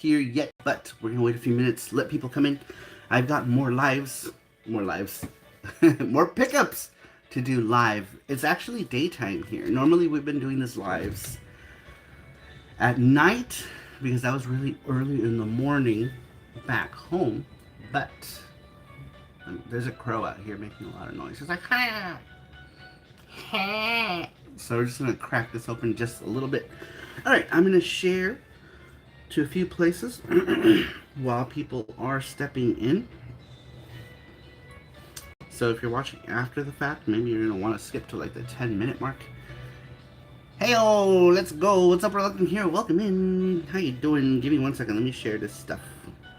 here yet, but we're gonna wait a few minutes, let people come in. I've got more lives, more pickups to do live. It's actually daytime here. Normally we've been doing this lives at night because that was really early in the morning back home, but there's a crow out here making a lot of noise. It's like, ha! Ha! So we're just gonna crack this open just a little bit. Alright, I'm gonna share to a few places while people are stepping in. So if you're watching after the fact, maybe you're gonna want to skip to like the 10-minute mark. Hey-oh, let's go. What's up, welcome here. Welcome in. How you doing? Give me 1 second. Let me share this stuff.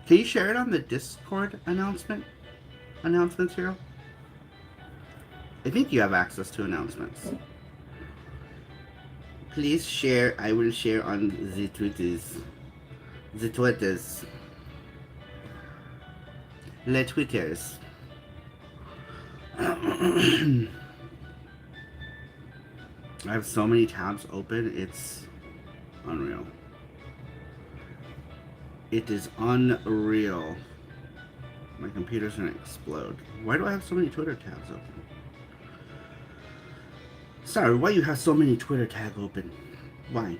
Can you share it on the Discord announcements, Hero? I think you have access to announcements. Please share. I will share on the Twitters. The Twitters. Le Twitters. I have so many tabs open, it's unreal. It is unreal. My computer's gonna explode. Why do I have so many Twitter tabs open? Sorry, why you have so many Twitter tabs open? Why?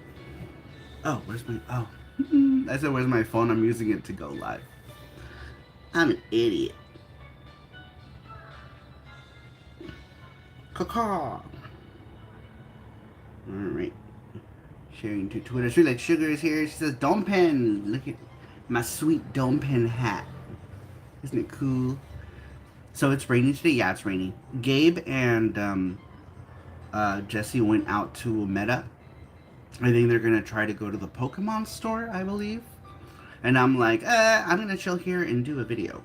Oh, where's my... Oh. I said, where's my phone? I'm using it to go live. I'm an idiot. Caw. Alright. Sharing to Twitter. Sweet like Sugar is here. She says, Dome Pen. Look at my sweet Dome Pen hat. Isn't it cool? So it's raining today? Yeah, it's raining. Gabe and Jesse went out to Meta. I think they're going to try to go to the Pokemon store, I believe. And I'm like, I'm going to chill here and do a video.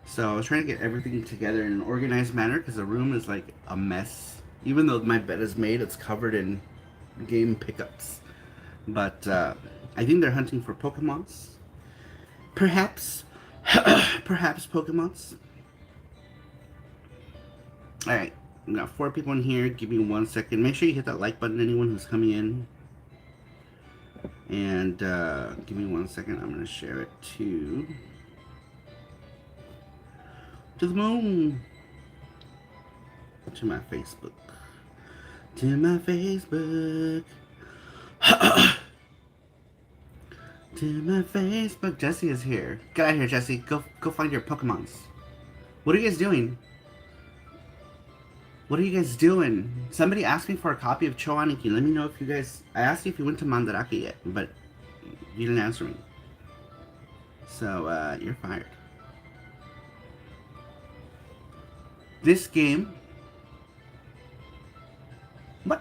So I was trying to get everything together in an organized manner because the room is like a mess. Even though my bed is made, it's covered in game pickups. But I think they're hunting for Pokemons. Perhaps. Perhaps Pokemons. Alright. We got 4 people in here. Give me 1 second. Make sure you hit that like button, anyone who's coming in. And give me 1 second. I'm going to share it to the moon. To my Facebook. To my Facebook. To my Facebook. Jesse is here. Get out of here, Jesse. Go find your Pokemons. What are you guys doing? What are you guys doing? Somebody asked me for a copy of Choaniki. Let me know if you guys... I asked you if you went to Mandarake yet, but you didn't answer me. So, you're fired. This game... What?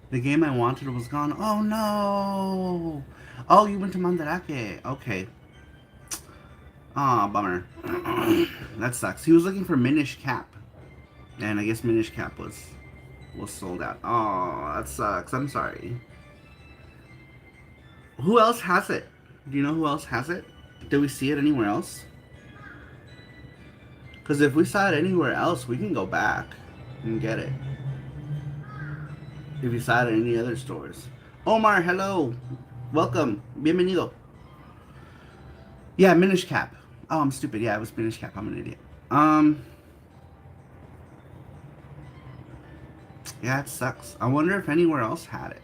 The game I wanted was gone. Oh, no! Oh, you went to Mandarake. Okay. Aw, bummer. That sucks. He was looking for Minish Cap. And I guess Minish Cap was sold out. Oh, that sucks. I'm sorry. Who else has it? Do you know who else has it? Did we see it anywhere else? Because if we saw it anywhere else, we can go back and get it. If you saw it at any other stores. Omar, hello. Welcome. Bienvenido. Yeah, Minish Cap. Oh, I'm stupid. Yeah, it was Minish Cap. I'm an idiot. Yeah, it sucks. I wonder if anywhere else had it.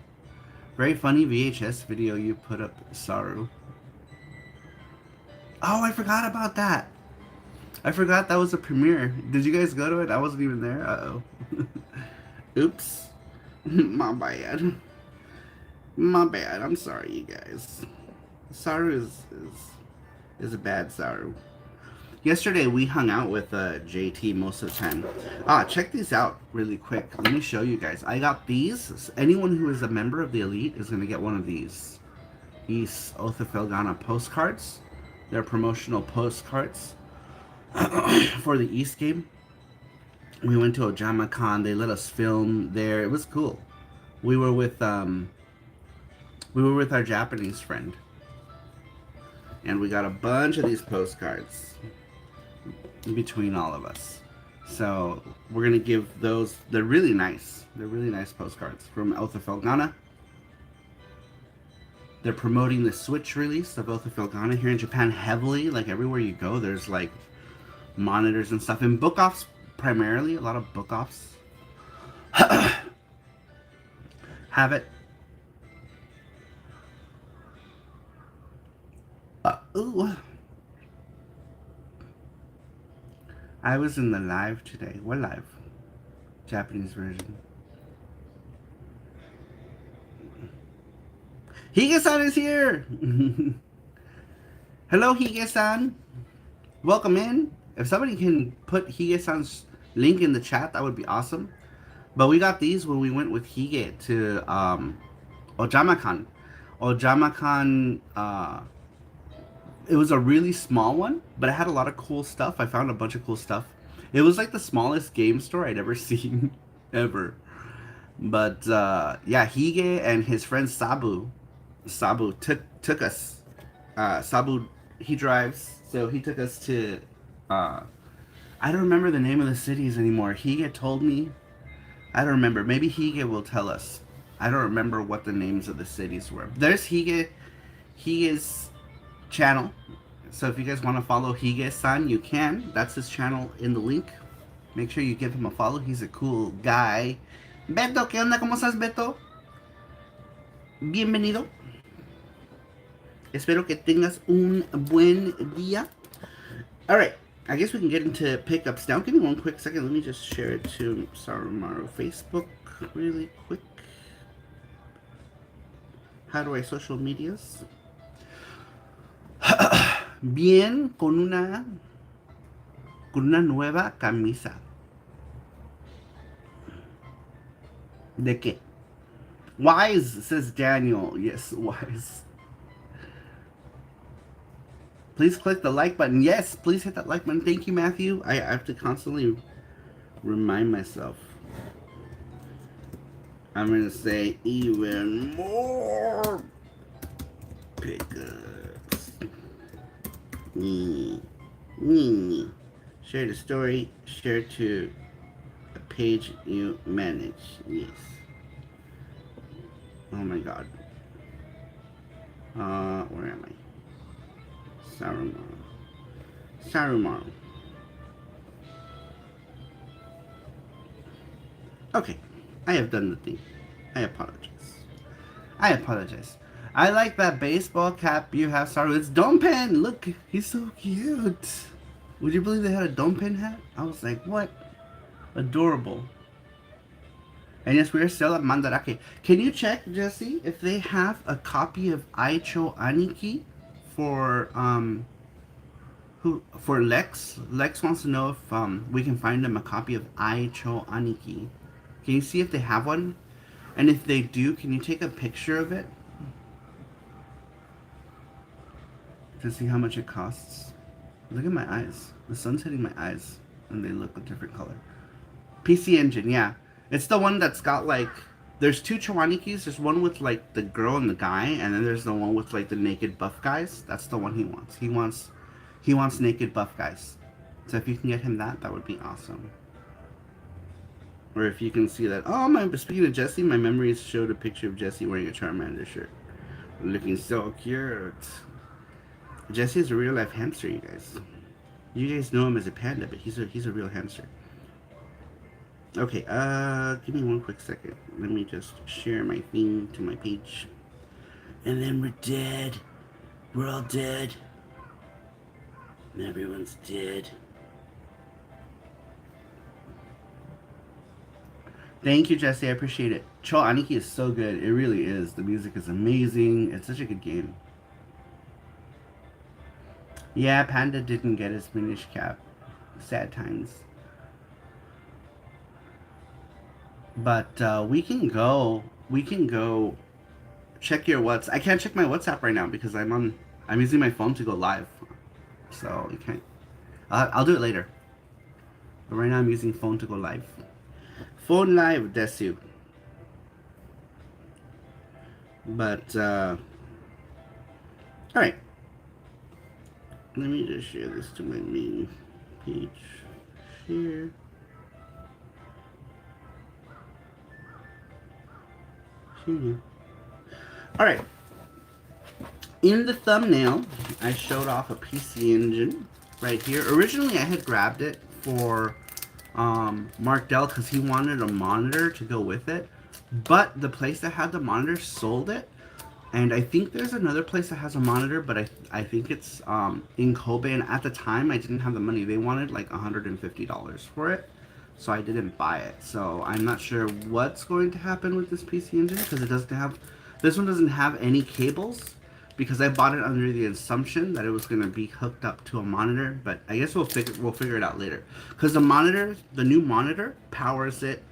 Very funny VHS video you put up, Saru. Oh, I forgot about that. I forgot that was a premiere. Did you guys go to it? I wasn't even there. Uh-oh. Oops. My bad. My bad. I'm sorry, you guys. Saru is a bad Saru. Yesterday we hung out with JT most of the time. Check these out really quick. Let me show you guys. I got these. Anyone who is a member of the Elite is going to get one of these. These Othafelgana postcards. They're promotional postcards for the East game. We went to Ojama-con. They let us film there. It was cool. We were with our Japanese friend. And we got a bunch of these postcards between all of us. So we're going to give those, they're really nice. They're really nice postcards from Othafelgana. They're promoting the Switch release of Oath of Felghana here in Japan heavily. Like everywhere you go, there's like monitors and stuff. And book offs primarily, a lot of book offs have it. Ooh. I was in the live today. What live? Japanese version. Hige-san is here! Hello, Hige-san. Welcome in. If somebody can put Hige-san's link in the chat, that would be awesome. But we got these when we went with Hige to Ojama-kan. Ojama-kan, it was a really small one, but it had a lot of cool stuff. I found a bunch of cool stuff. It was like the smallest game store I'd ever seen, ever. But yeah, Hige and his friend Sabu took us. Sabu, he drives, so he took us to. I don't remember the name of the cities anymore. Hige told me. I don't remember. Maybe Hige will tell us. I don't remember what the names of the cities were. There's Hige's channel. So if you guys want to follow Hige-san, you can. That's his channel in the link. Make sure you give him a follow. He's a cool guy. Beto, ¿qué onda? ¿Cómo estás, Beto? Bienvenido. Espero que tengas un buen día. Alright, I guess we can get into pickups now. Give me one quick second. Let me just share it to Sarumaru Facebook really quick. How do I social medias? Bien, con una nueva camisa. ¿De qué? Wise, says Daniel. Yes, wise. Please click the like button. Yes, please hit that like button. Thank you, Matthew. I have to constantly remind myself. I'm going to say even more pickups. Share the story. Share to a page you manage. Yes. Oh my god. Where am I? Sarumaru. Okay. I have done the thing. I apologize. I like that baseball cap you have, Saru. It's Dompen! Look, he's so cute. Would you believe they had a Dompen hat? I was like, what? Adorable. And yes, we are still at Mandarake. Can you check, Jesse, if they have a copy of Aicho Aniki for for Lex? Lex wants to know if we can find him a copy of Aicho Aniki. Can you see if they have one? And if they do, can you take a picture of it? To see how much it costs. Look at my eyes. The sun's hitting my eyes and they look a different color. PC Engine, yeah. It's the one that's got like, there's two Chowanikis. There's one with like the girl and the guy, and then there's the one with like the naked buff guys. That's the one he wants. He wants naked buff guys. So if you can get him that, that would be awesome. Or if you can see that. Oh, speaking of Jesse, my memories showed a picture of Jesse wearing a Charmander shirt. Looking so cute. Jesse is a real life hamster, you guys. You guys know him as a panda, but he's a real hamster. Okay, give me one quick second. Let me just share my thing to my page. And then we're dead. We're all dead. And everyone's dead. Thank you, Jesse. I appreciate it. Cho Aniki is so good. It really is. The music is amazing. It's such a good game. Yeah, Panda didn't get his Minish cap. Sad times. But we can go check your WhatsApp. I can't check my WhatsApp right now because I'm using my phone to go live. So you can't. I'll do it later. But right now I'm using phone to go live. Phone live, desu. But alright. Let me just share this to my main page. Share. Alright. In the thumbnail, I showed off a PC Engine right here. Originally, I had grabbed it for Mark Dell because he wanted a monitor to go with it. But the place that had the monitor sold it. And I think there's another place that has a monitor, but I think it's in Kobe. And at the time, I didn't have the money. They wanted like $150 for it. So I didn't buy it. So I'm not sure what's going to happen with this PC Engine because it doesn't have... This one doesn't have any cables because I bought it under the assumption that it was going to be hooked up to a monitor. But I guess we'll figure it out later. Because the monitor, the new monitor, powers it.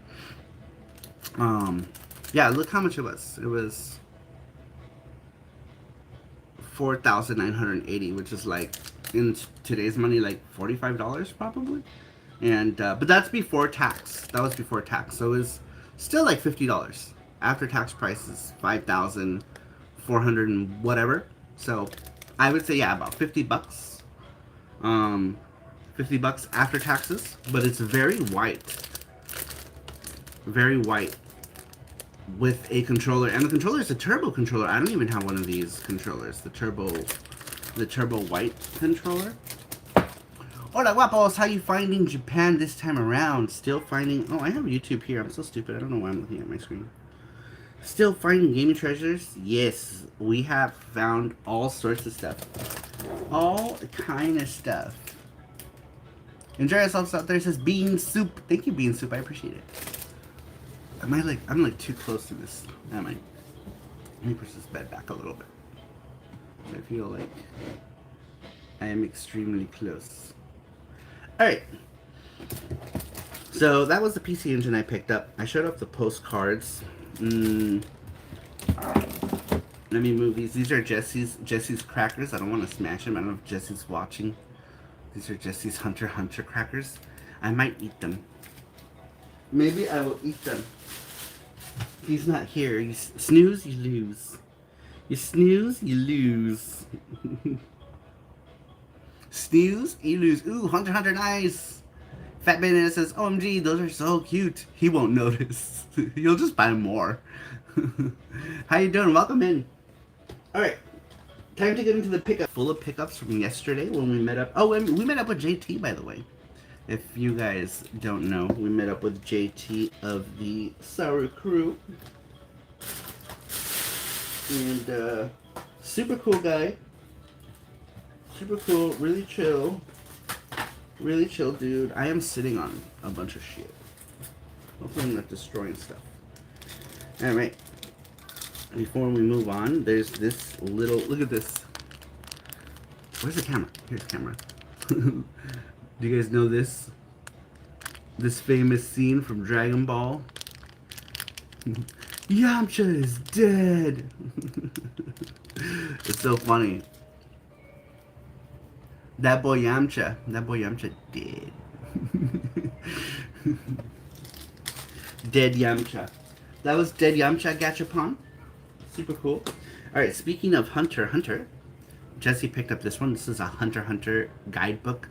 Yeah, look how much it was. It was 4,980, which is like in today's money like $45 probably. And but that's before tax. That was before tax, so it was still like $50. After tax prices 5,400 and whatever. So I would say, yeah, about 50 bucks. 50 bucks after taxes, but it's very white. Very white with a controller, and the controller is a turbo controller. I don't even have one of these controllers, the turbo white controller. Hola guapos, how you finding Japan this time around? Still finding... Oh, I have YouTube here. I'm so stupid. I don't know why I'm looking at my screen. Still finding gaming treasures? Yes, we have found all sorts of stuff. All kind of stuff. Enjoy yourselves out there, says Bean Soup. Thank you, Bean Soup. I appreciate it. I'm like too close to this. Am I? Let me push this bed back a little bit. I feel like I am extremely close. Alright. So that was the PC Engine I picked up. I showed off the postcards. Let me move these. These are Jesse's crackers. I don't want to smash them. I don't know if Jesse's watching. These are Jesse's Hunter crackers. I might eat them. Maybe I will eat them. He's not here. You snooze, you lose. You snooze, you lose. Snooze, you lose. Ooh, Hunter, nice. Fat Bandana says, OMG, those are so cute. He won't notice. You'll just buy more. How you doing? Welcome in. Alright. Time to get into the pickup. Full of pickups from yesterday when we met up. Oh, and we met up with JT, by the way. If you guys don't know, we met up with JT of the SaruCrew. And, super cool guy. Super cool, really chill. Really chill dude. I am sitting on a bunch of shit. Hopefully I'm not destroying stuff. Alright. Before we move on, there's this little... Look at this. Where's the camera? Here's the camera. Do you guys know this? This famous scene from Dragon Ball? Yamcha is dead! It's so funny. That boy Yamcha dead. Dead Yamcha. That was Dead Yamcha Gachapon. Super cool. Alright, speaking of Hunter, Jesse picked up this one. This is a Hunter guidebook.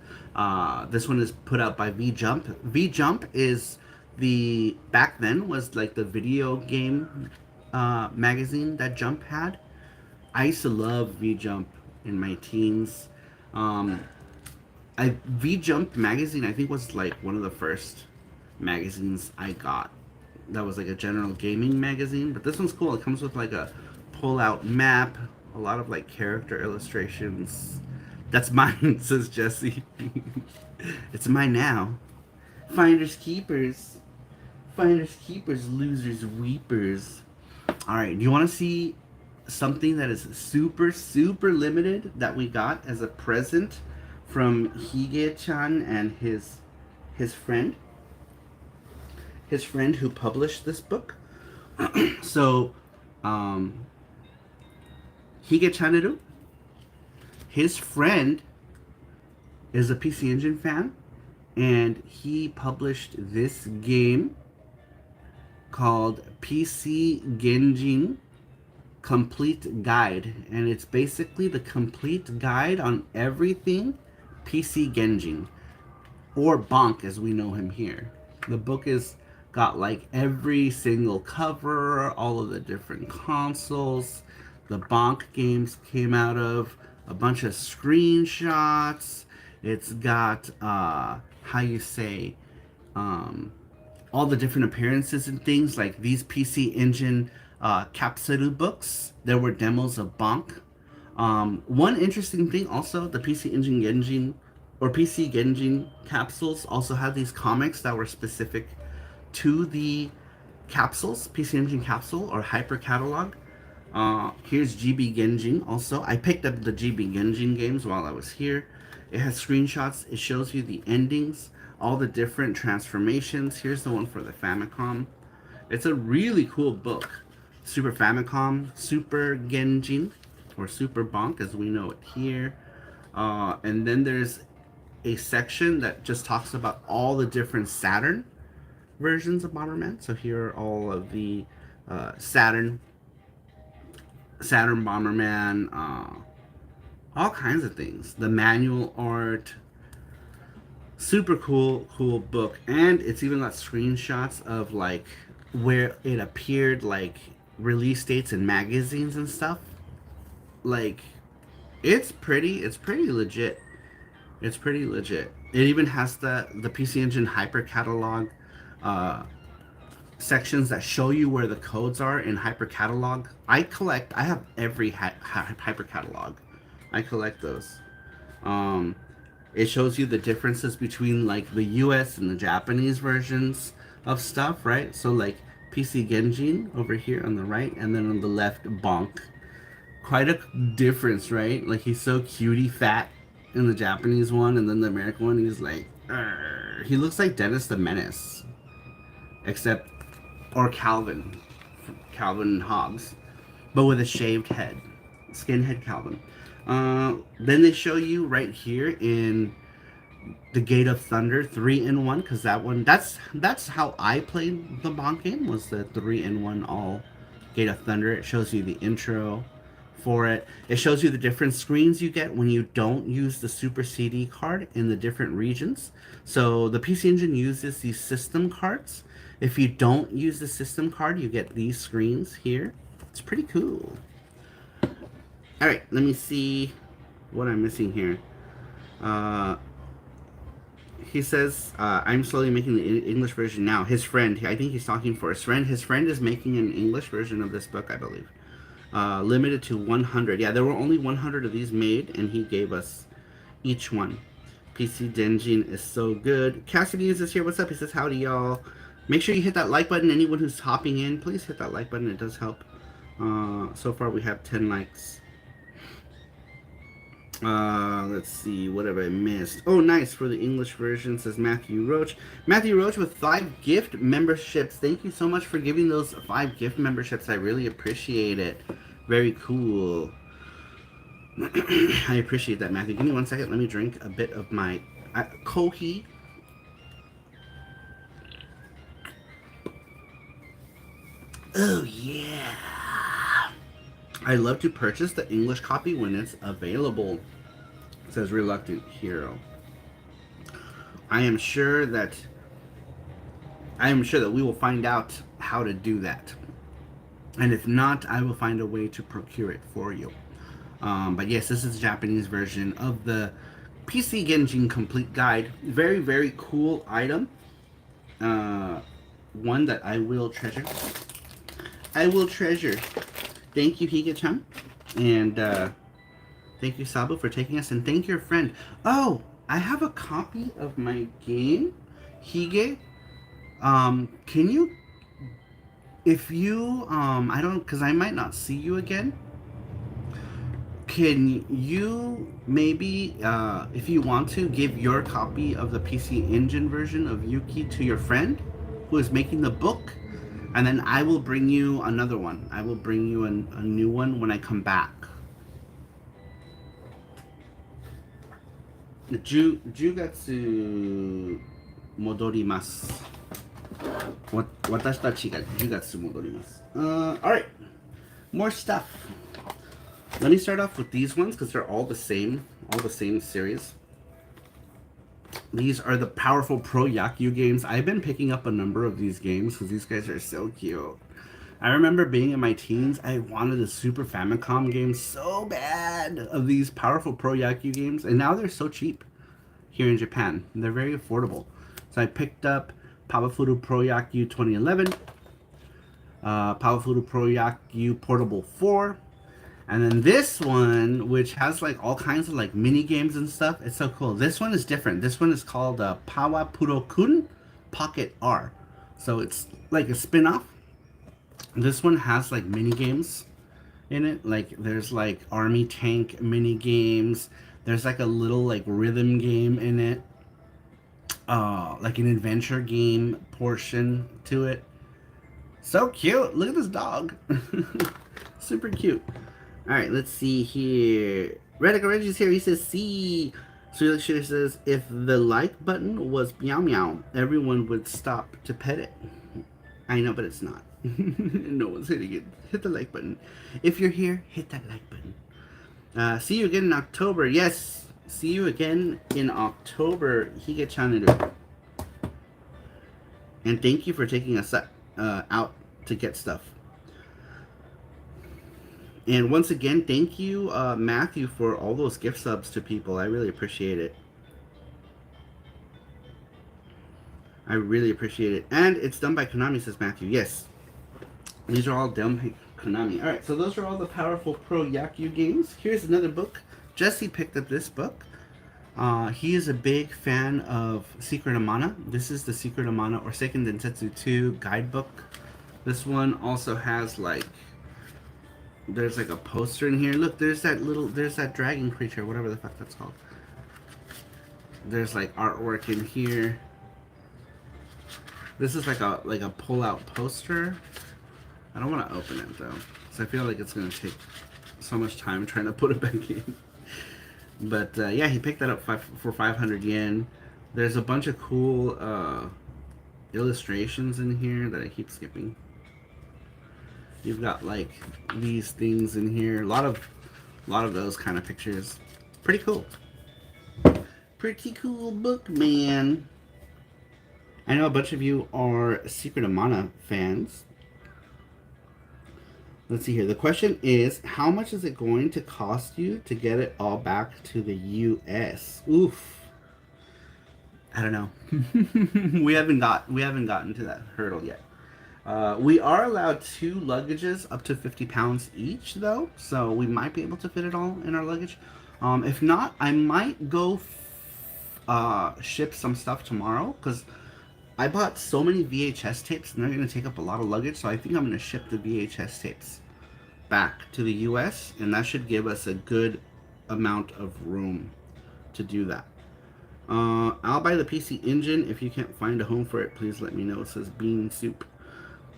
This one is put out by V-Jump. V-Jump is the... Back then was like the video game magazine that Jump had. I used to love V-Jump in my teens. V-Jump magazine, I think, was like one of the first magazines I got. That was like a general gaming magazine. But this one's cool. It comes with like a pull-out map, a lot of like character illustrations. That's mine, says Jesse. It's mine now. Finders keepers. Finders keepers, losers weepers. Alright, do you want to see something that is super limited that we got as a present from Hige-chan and his friend? His friend who published this book. So, Hige-chan, his friend is a PC Engine fan, and he published this game called PC Genji Complete Guide, and it's basically the complete guide on everything PC Genji, or Bonk as we know him here. The book is got like every single cover, all of the different consoles. the Bonk games came out of, a bunch of screenshots. It's got, how you say, um, all the different appearances and things, like these PC Engine capsule books. There were demos of Bonk. One interesting thing also, the PC Engine Genji or PC Genji capsules also had these comics that were specific to the capsules, PC Engine capsule or hyper catalog. Here's GB Genjin also. I picked up the GB Genjin games while I was here. It has screenshots. It shows you the endings, all the different transformations. Here's the one for the Famicom. It's a really cool book. Super Famicom, Super Genjin, or Super Bonk as we know it here. And then there's a section that just talks about all the different Saturn versions of Bomberman. So here are all of the Saturn Bomberman, all kinds of things. The manual art, super cool book, and it's even got screenshots of like where it appeared, like release dates in magazines and stuff. Like, it's pretty legit. It's pretty legit. It even has the PC Engine hyper catalog sections that show you where the codes are in hyper catalog. I have every hyper catalog. I collect those. It shows you the differences between like the US and the Japanese versions of stuff, right? So like PC Genjin over here on the right, and then on the left Bonk. Quite a difference, right? Like, he's so cutie fat in the Japanese one, and then the American one, he's like, "Arr." He looks like Dennis the Menace, except, or Calvin Hobbs, but with a shaved head, skinhead Calvin. Then they show you right here in the Gate of Thunder 3-in-1, because that's how I played the Bonk game, was the 3-in-1 all Gate of Thunder. It shows you the intro for it. It shows you the different screens you get when you don't use the Super CD card in the different regions. So the PC Engine uses these system cards. If you don't use the system card, you get these screens here. It's pretty cool. Alright, let me see what I'm missing here. He says, I'm slowly making the English version now. His friend, I think he's talking for his friend. His friend is making an English version of this book, I believe. Limited to 100. Yeah, there were only 100 of these made, and he gave us each one. PC Denjin is so good. Cassidy is here. What's up? He says, howdy, y'all. Make sure you hit that like button. Anyone who's hopping in, please hit that like button. It does help. So far, we have 10 likes. Let's see. What have I missed? Oh, nice. For the English version, says Matthew Roach. Matthew Roach with 5 gift memberships. Thank you so much for giving those 5 gift memberships. I really appreciate it. Very cool. I appreciate that, Matthew. Give me 1 second. Let me drink a bit of my Kohi. Oh, yeah. I love to purchase the English copy when it's available, says Reluctant Hero. I am sure that we will find out how to do that. And if not, I will find a way to procure it for you. But yes, this is the Japanese version of the PC Genjin Complete Guide. Very, very cool item. One that I will treasure. Thank you, Higa-chan. And thank you, Sabu, for taking us. And thank your friend. Oh, I have a copy of my game, Hige. Can you, if you, I don't, because I might not see you again. Can you maybe, if you want to, give your copy of the PC Engine version of Yuki to your friend who is making the book? And then I will bring you another one. I will bring you a new one when I come back. Jugatsu modorimasu. Watashi tachi ga Jugatsu modorimasu. Alright. More stuff. Let me start off with these ones because they're all the same series. These are the powerful Pro Yaku games. I've been picking up a number of these games because these guys are so cute. I remember being in my teens, I wanted a Super Famicom game so bad of these powerful Pro Yaku games, and now they're so cheap here in Japan. They're very affordable. So I picked up Powerful Pro Yaku 2011, Powerful Pro Yaku Portable 4, and then this one, which has like all kinds of like mini games and stuff. It's so cool. This one is different. This one is called Pawa Puro Kun Pocket R. So it's like a spin-off. This one has like mini games in it. Like there's like army tank mini games. There's like a little like rhythm game in it. Like an adventure game portion to it. So cute. Look at this dog. Super cute. Alright, let's see here. Radical Reggie's here. He says, see. Sweet Shooter says, if the like button was meow meow, everyone would stop to pet it. I know, but it's not. No one's hitting it. Hit the like button. If you're here, hit that like button. See you again in October. Yes. See you again in October. Hige-chan. And thank you for taking us out to get stuff. And once again, thank you, Matthew, for all those gift subs to people. I really appreciate it. I really appreciate it. And it's done by Konami, says Matthew. Yes. These are all done by Konami. Alright, so those are all the powerful Pro Yaku games. Here's another book. Jesse picked up this book. He is a big fan of Secret of Mana. This is the Secret of Mana or Seiken Densetsu 2 guidebook. This one also has like... There's like a poster in here. Look, there's that dragon creature, whatever the fuck that's called. There's like artwork in here. This is like a pull-out poster. I don't want to open it though, because I feel like it's gonna take so much time trying to put it back in. But yeah, he picked that up for 500 yen. There's a bunch of cool illustrations in here that I keep skipping. You've got like these things in here. A lot of those kind of pictures. Pretty cool. Pretty cool book, man. I know a bunch of you are Secret of Mana fans. Let's see here. The question is, how much is it going to cost you to get it all back to the US? Oof. I don't know. we haven't gotten to that hurdle yet. We are allowed 2 luggages up to 50 pounds each, though, so we might be able to fit it all in our luggage. If not, I might go ship some stuff tomorrow, because I bought so many VHS tapes, and they're going to take up a lot of luggage, so I think I'm going to ship the VHS tapes back to the US, and that should give us a good amount of room to do that. I'll buy the PC Engine. If you can't find a home for it, please let me know. It says Bean Soup.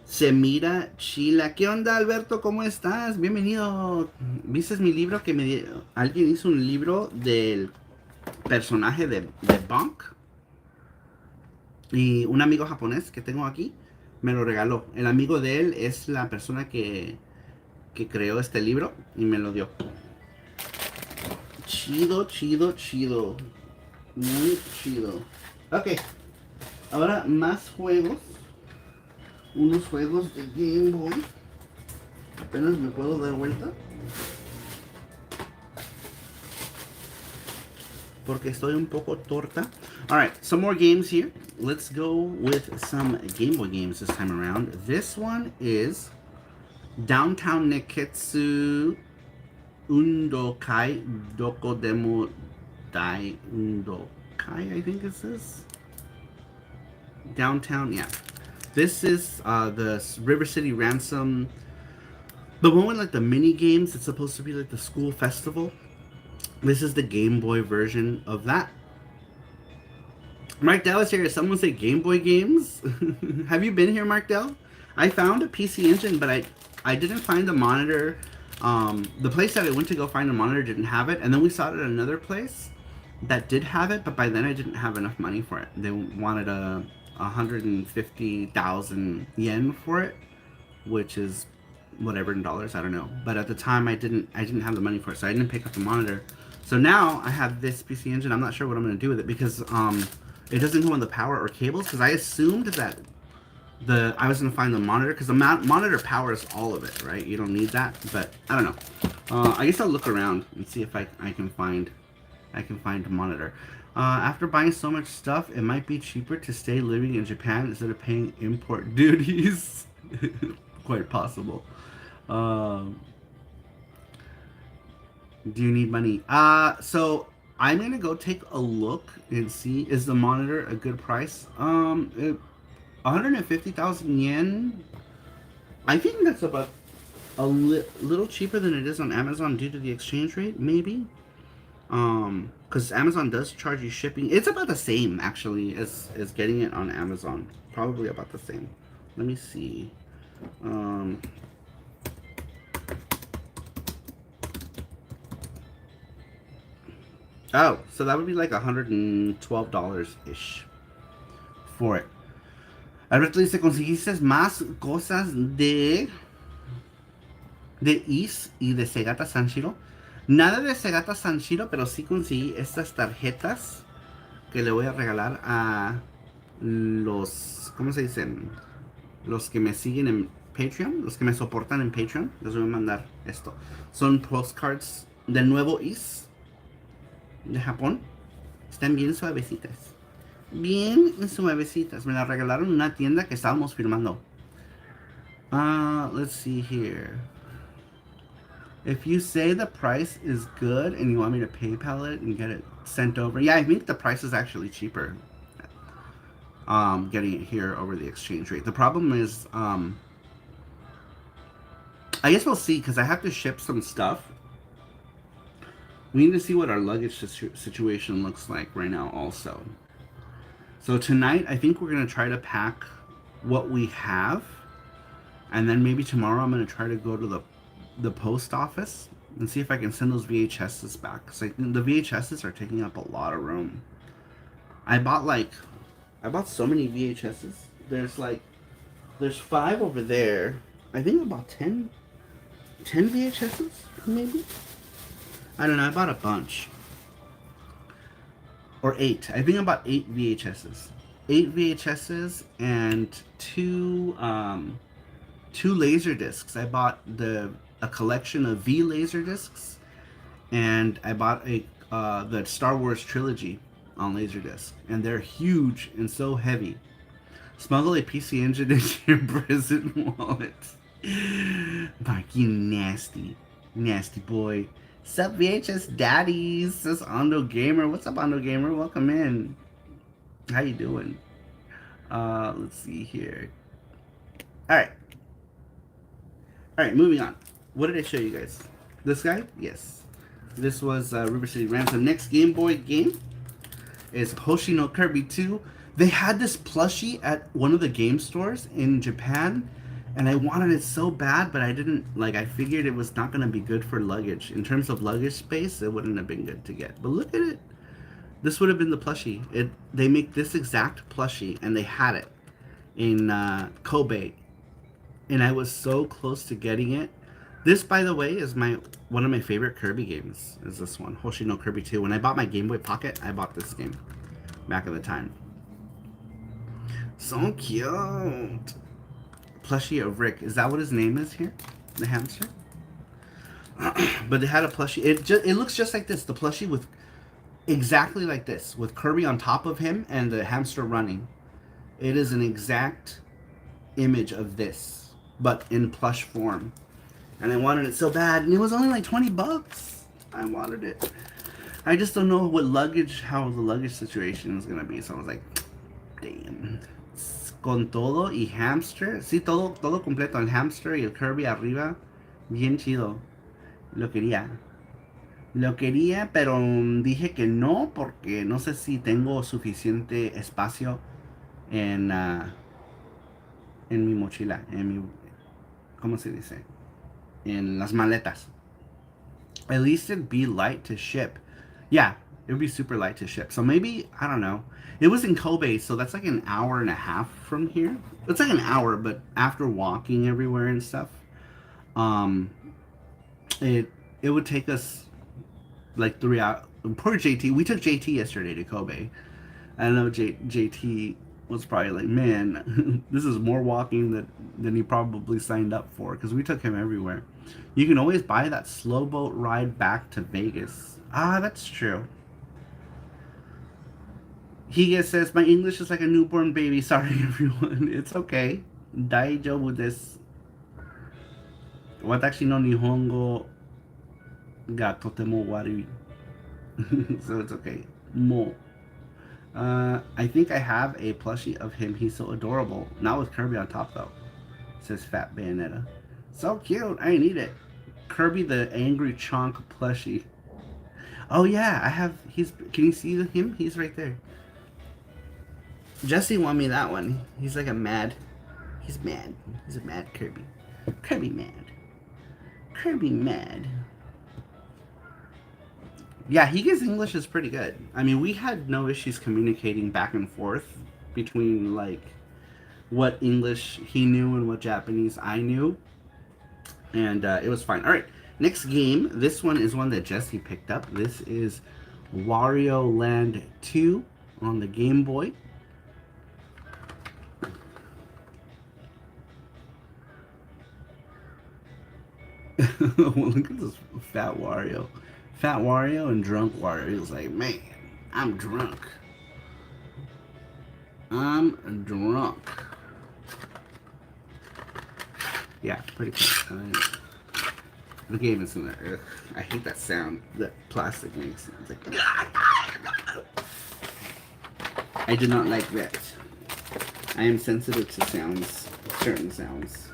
Semira Chila. ¿Qué onda, Alberto? ¿Cómo estás? Bienvenido. ¿Viste mi libro que me dio? Alguien hizo un libro del personaje de Bonk. Y un amigo japonés que tengo aquí me lo regaló. El amigo de él es la persona que creó este libro y me lo dio. Chido, chido, chido. Muy chido. Ok. Ahora más juegos. Unos juegos de Game Boy. Apenas me puedo dar vuelta. Porque estoy un poco torta. Alright, some more games here. Let's go with some Game Boy games this time around. This one is Downtown Neketsu Undokai Doko Demo Dai Undokai, I think it says. Downtown, yeah. This is the River City Ransom. The one with like the mini games. It's supposed to be like the school festival. This is the Game Boy version of that. Mark Dell is here. Someone say Game Boy games? Have you been here, Mark Dell? I found a PC Engine, but I didn't find the monitor. The place that I went to go find a monitor didn't have it, and then we saw it at another place that did have it, but by then I didn't have enough money for it. They wanted 150,000 yen for it, which is whatever in dollars, I don't know. But at the time I didn't have the money for it, so I didn't pick up the monitor. So now I have this PC Engine. I'm not sure what I'm going to do with it because it doesn't go on the power or cables, because I assumed that I was gonna find the monitor because the monitor powers all of it, right? You don't need that, but I don't know. I guess I'll look around and see if I can find a monitor. After buying so much stuff, it might be cheaper to stay living in Japan instead of paying import duties. Quite possible. Um, do you need money? So I'm gonna go take a look and see, is the monitor a good price? 150,000 yen. I think that's about a little cheaper than it is on Amazon due to the exchange rate, maybe. Because Amazon does charge you shipping. It's about the same actually as getting it on Amazon. Probably about the same. Let me see. Oh, so that would be like $112 ish for it. Alberto dice, ¿conseguiste más cosas de Is y de Segata Sanshiro? Nada de Segata Sanshiro, pero sí conseguí estas tarjetas que le voy a regalar a los, ¿cómo se dicen? Los que me siguen en Patreon, los que me soportan en Patreon. Les voy a mandar esto. Son postcards del nuevo Is de Japón. Están bien suavecitas. Bien suavecitas. Me las regalaron en una tienda que estábamos firmando. Let's see here. If you say the price is good and you want me to PayPal it and get it sent over, yeah, I think the price is actually cheaper. Getting it here over the exchange rate. The problem is, I guess we'll see because I have to ship some stuff. We need to see what our luggage situation looks like right now also. So tonight, I think we're going to try to pack what we have. And then maybe tomorrow I'm going to try to go to the post office and see if I can send those VHSs back. Because I think the VHSs are taking up a lot of room. I bought so many VHSs. There's 5 over there. I think about 10 VHSs, maybe? I don't know, I bought a bunch. Or 8. I think about 8 VHSs. 8 VHSs and 2 laser discs. I bought a collection of V laser discs, and I bought the Star Wars trilogy on laserdisc, and they're huge and so heavy. Smuggle a PC Engine into your prison wallet. Mark, you nasty boy. Sup VHS daddies, says Ondo Gamer. What's up, Ondo Gamer? Welcome in. How you doing? Let's see here. Alright, moving on. What did I show you guys? This guy? Yes. This was River City Ransom. The next Game Boy game is Hoshino Kirby 2. They had this plushie at one of the game stores in Japan, and I wanted it so bad, but I didn't, I figured it was not going to be good for luggage. In terms of luggage space, it wouldn't have been good to get. But look at it. This would have been the plushie. They make this exact plushie, and they had it in Kobe. And I was so close to getting it. This, by the way, is one of my favorite Kirby games, is this one, Hoshino Kirby 2. When I bought my Game Boy Pocket, I bought this game back at the time. So cute. Plushie of Rick. Is that what his name is here? The hamster? But they had a plushie. It looks just like this. The plushie with exactly like this, with Kirby on top of him and the hamster running. It is an exact image of this, but in plush form. And I wanted it so bad, and it was only like 20 bucks. I wanted it. I just don't know how the luggage situation is gonna be. So I was like, damn. Con todo y hamster. Sí, todo completo. El hamster y el Kirby arriba. Bien chido. Lo quería, pero dije que no, porque no sé si tengo suficiente espacio en mi mochila, ¿cómo se dice? En las maletas. At least it'd be light to ship. Yeah, it would be super light to ship. So maybe, I don't know. It was in Kobe, so that's like an hour and a half from here. It's like an hour, but after walking everywhere and stuff, it would take us like 3 hours. Poor JT. We took JT yesterday to Kobe. I know JT was probably like, man, this is more walking than he probably signed up for, because we took him everywhere. You can always buy that slow boat ride back to Vegas. Ah, that's true. Higa says, my English is like a newborn baby. Sorry, everyone. It's okay. Daijoubu desu. Watashi no Nihongo ga totemo warui. So it's okay. Mo. I think I have a plushie of him. He's so adorable. Not with Kirby on top, though. Says Fat Bayonetta. So cute. I need it. Kirby the Angry Chonk plushie. Oh, yeah. I have... Can you see him? He's right there. Jesse won me that one. He's like a mad... He's mad. He's a mad Kirby. Kirby mad. Kirby mad. Yeah, Higa's English is pretty good. I mean, we had no issues communicating back and forth between, like, what English he knew and what Japanese I knew. And it was fine. Alright, next game. This one is one that Jesse picked up. This is Wario Land 2 on the Game Boy. Well, look at this fat Wario. Fat Wario and drunk Wario. He was like, man, I'm drunk. I'm drunk. Yeah, pretty cool. The game is in there. Ugh, I hate that sound that plastic makes. It's like, I do not like that. I am sensitive to sounds, certain sounds.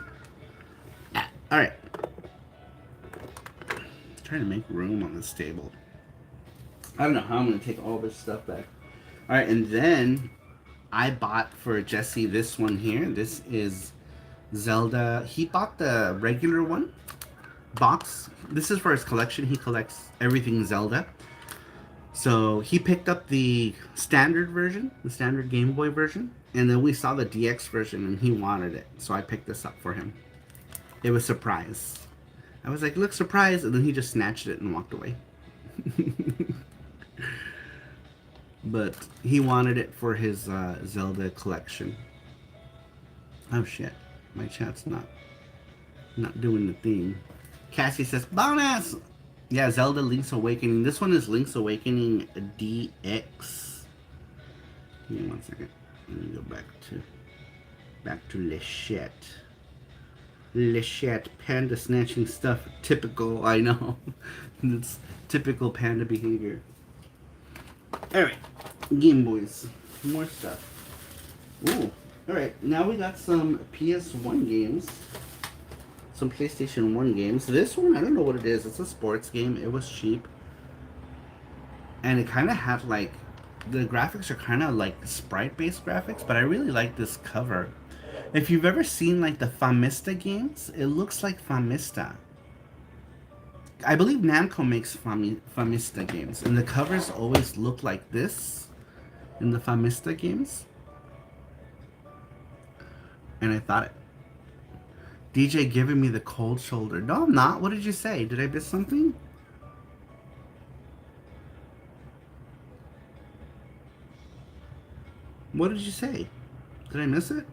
Alright. Trying to make room on this table. I don't know how I'm going to take all this stuff back. Alright, and then I bought for Jesse this one here. This is Zelda. He bought the regular one box. This is for his collection. He collects everything Zelda. So he picked up the standard version, the standard Game Boy version. And then we saw the DX version and he wanted it. So I picked this up for him. It was a surprise. I was like, look, surprise, and then he just snatched it and walked away. But he wanted it for his Zelda collection. Oh shit, my chat's not doing the thing. Cassie says, bonus! Yeah, Zelda Link's Awakening. This one is Link's Awakening DX. Give me 1 second. Let me go back to Le Chat. Lechette, panda snatching stuff. Typical, I know. It's typical panda behavior. Alright, Game Boys. More stuff. Ooh, alright, now we got some PS1 games. Some PlayStation 1 games. This one, I don't know what it is. It's a sports game. It was cheap. And it kind of had like... The graphics are kind of like sprite-based graphics, but I really like this cover. If you've ever seen like the Famista games, it looks like Famista. I believe Namco makes Famista games, and the covers always look like this in the Famista games. And I thought it. DJ giving me the cold shoulder. No, I'm not. What did you say? Did I miss something? What did you say? Did I miss it?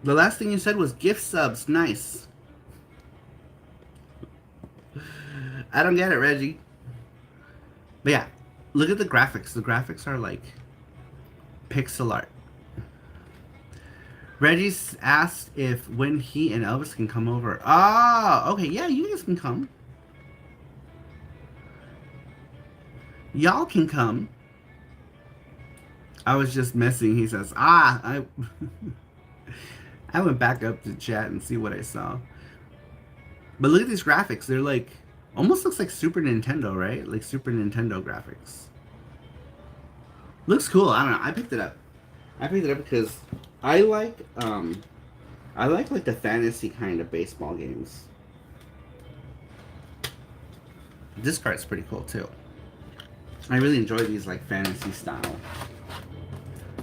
The last thing you said was gift subs. Nice. I don't get it, Reggie. But yeah, look at the graphics. The graphics are like pixel art. Reggie asked if when he and Elvis can come over. Ah, okay. Yeah, you guys can come. Y'all can come. I was just messing. He says, I went back up to chat and see what I saw. But look at these graphics. They're like, almost looks like Super Nintendo, right? Like Super Nintendo graphics. Looks cool. I don't know. I picked it up. I picked it up because I like like the fantasy kind of baseball games. This card's pretty cool too. I really enjoy these like fantasy style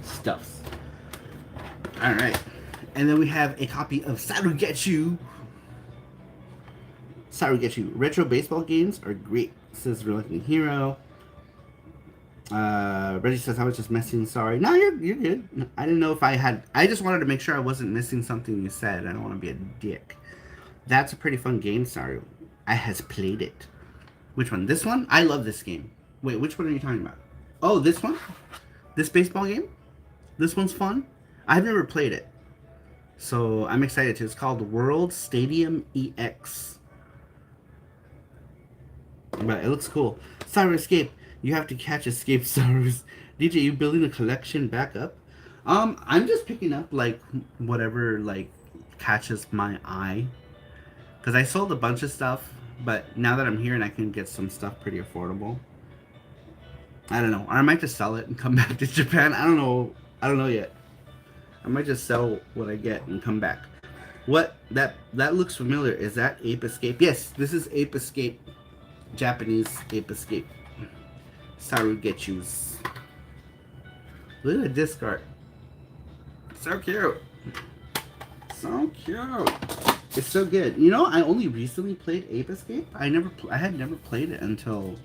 stuffs. Alright. And then we have a copy of SaruCrew. SaruCrew. Retro baseball games are great, says Reluctant Hero. Reggie says I was just missing. Sorry. No, you're good. I didn't know if I had. I just wanted to make sure I wasn't missing something you said. I don't want to be a dick. That's a pretty fun game, Saru. I has played it. Which one? This one? I love this game. Wait, which one are you talking about? Oh, this one? This baseball game? This one's fun. I've never played it, so I'm excited too. It's called World Stadium EX. But it looks cool. Saru Escape. You have to catch Escape Sarus. DJ, you building a collection back up? I'm just picking up like whatever like catches my eye. Cause I sold a bunch of stuff, but now that I'm here and I can get some stuff pretty affordable. I don't know. Or I might just sell it and come back to Japan. I don't know. I don't know yet. I might just sell what I get and come back. What? That looks familiar. Is that Ape Escape? Yes, this is Ape Escape. Japanese Ape Escape. Saru get yous. Look at the disc art. So cute. So cute. It's so good. You know, I only recently played Ape Escape. I had never played it until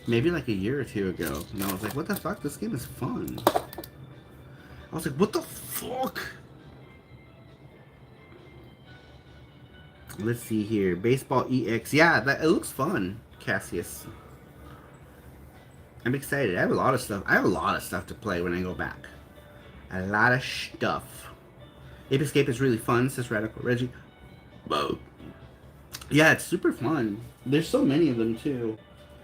maybe like a year or two ago. And I was like, what the fuck? This game is fun. I was like, what the fuck? Let's see here. Baseball EX. Yeah, it looks fun, Cassius. I'm excited. I have a lot of stuff. I have a lot of stuff to play when I go back. A lot of stuff. Ape Escape is really fun, says Radical Reggie. Whoa. Yeah, it's super fun. There's so many of them too.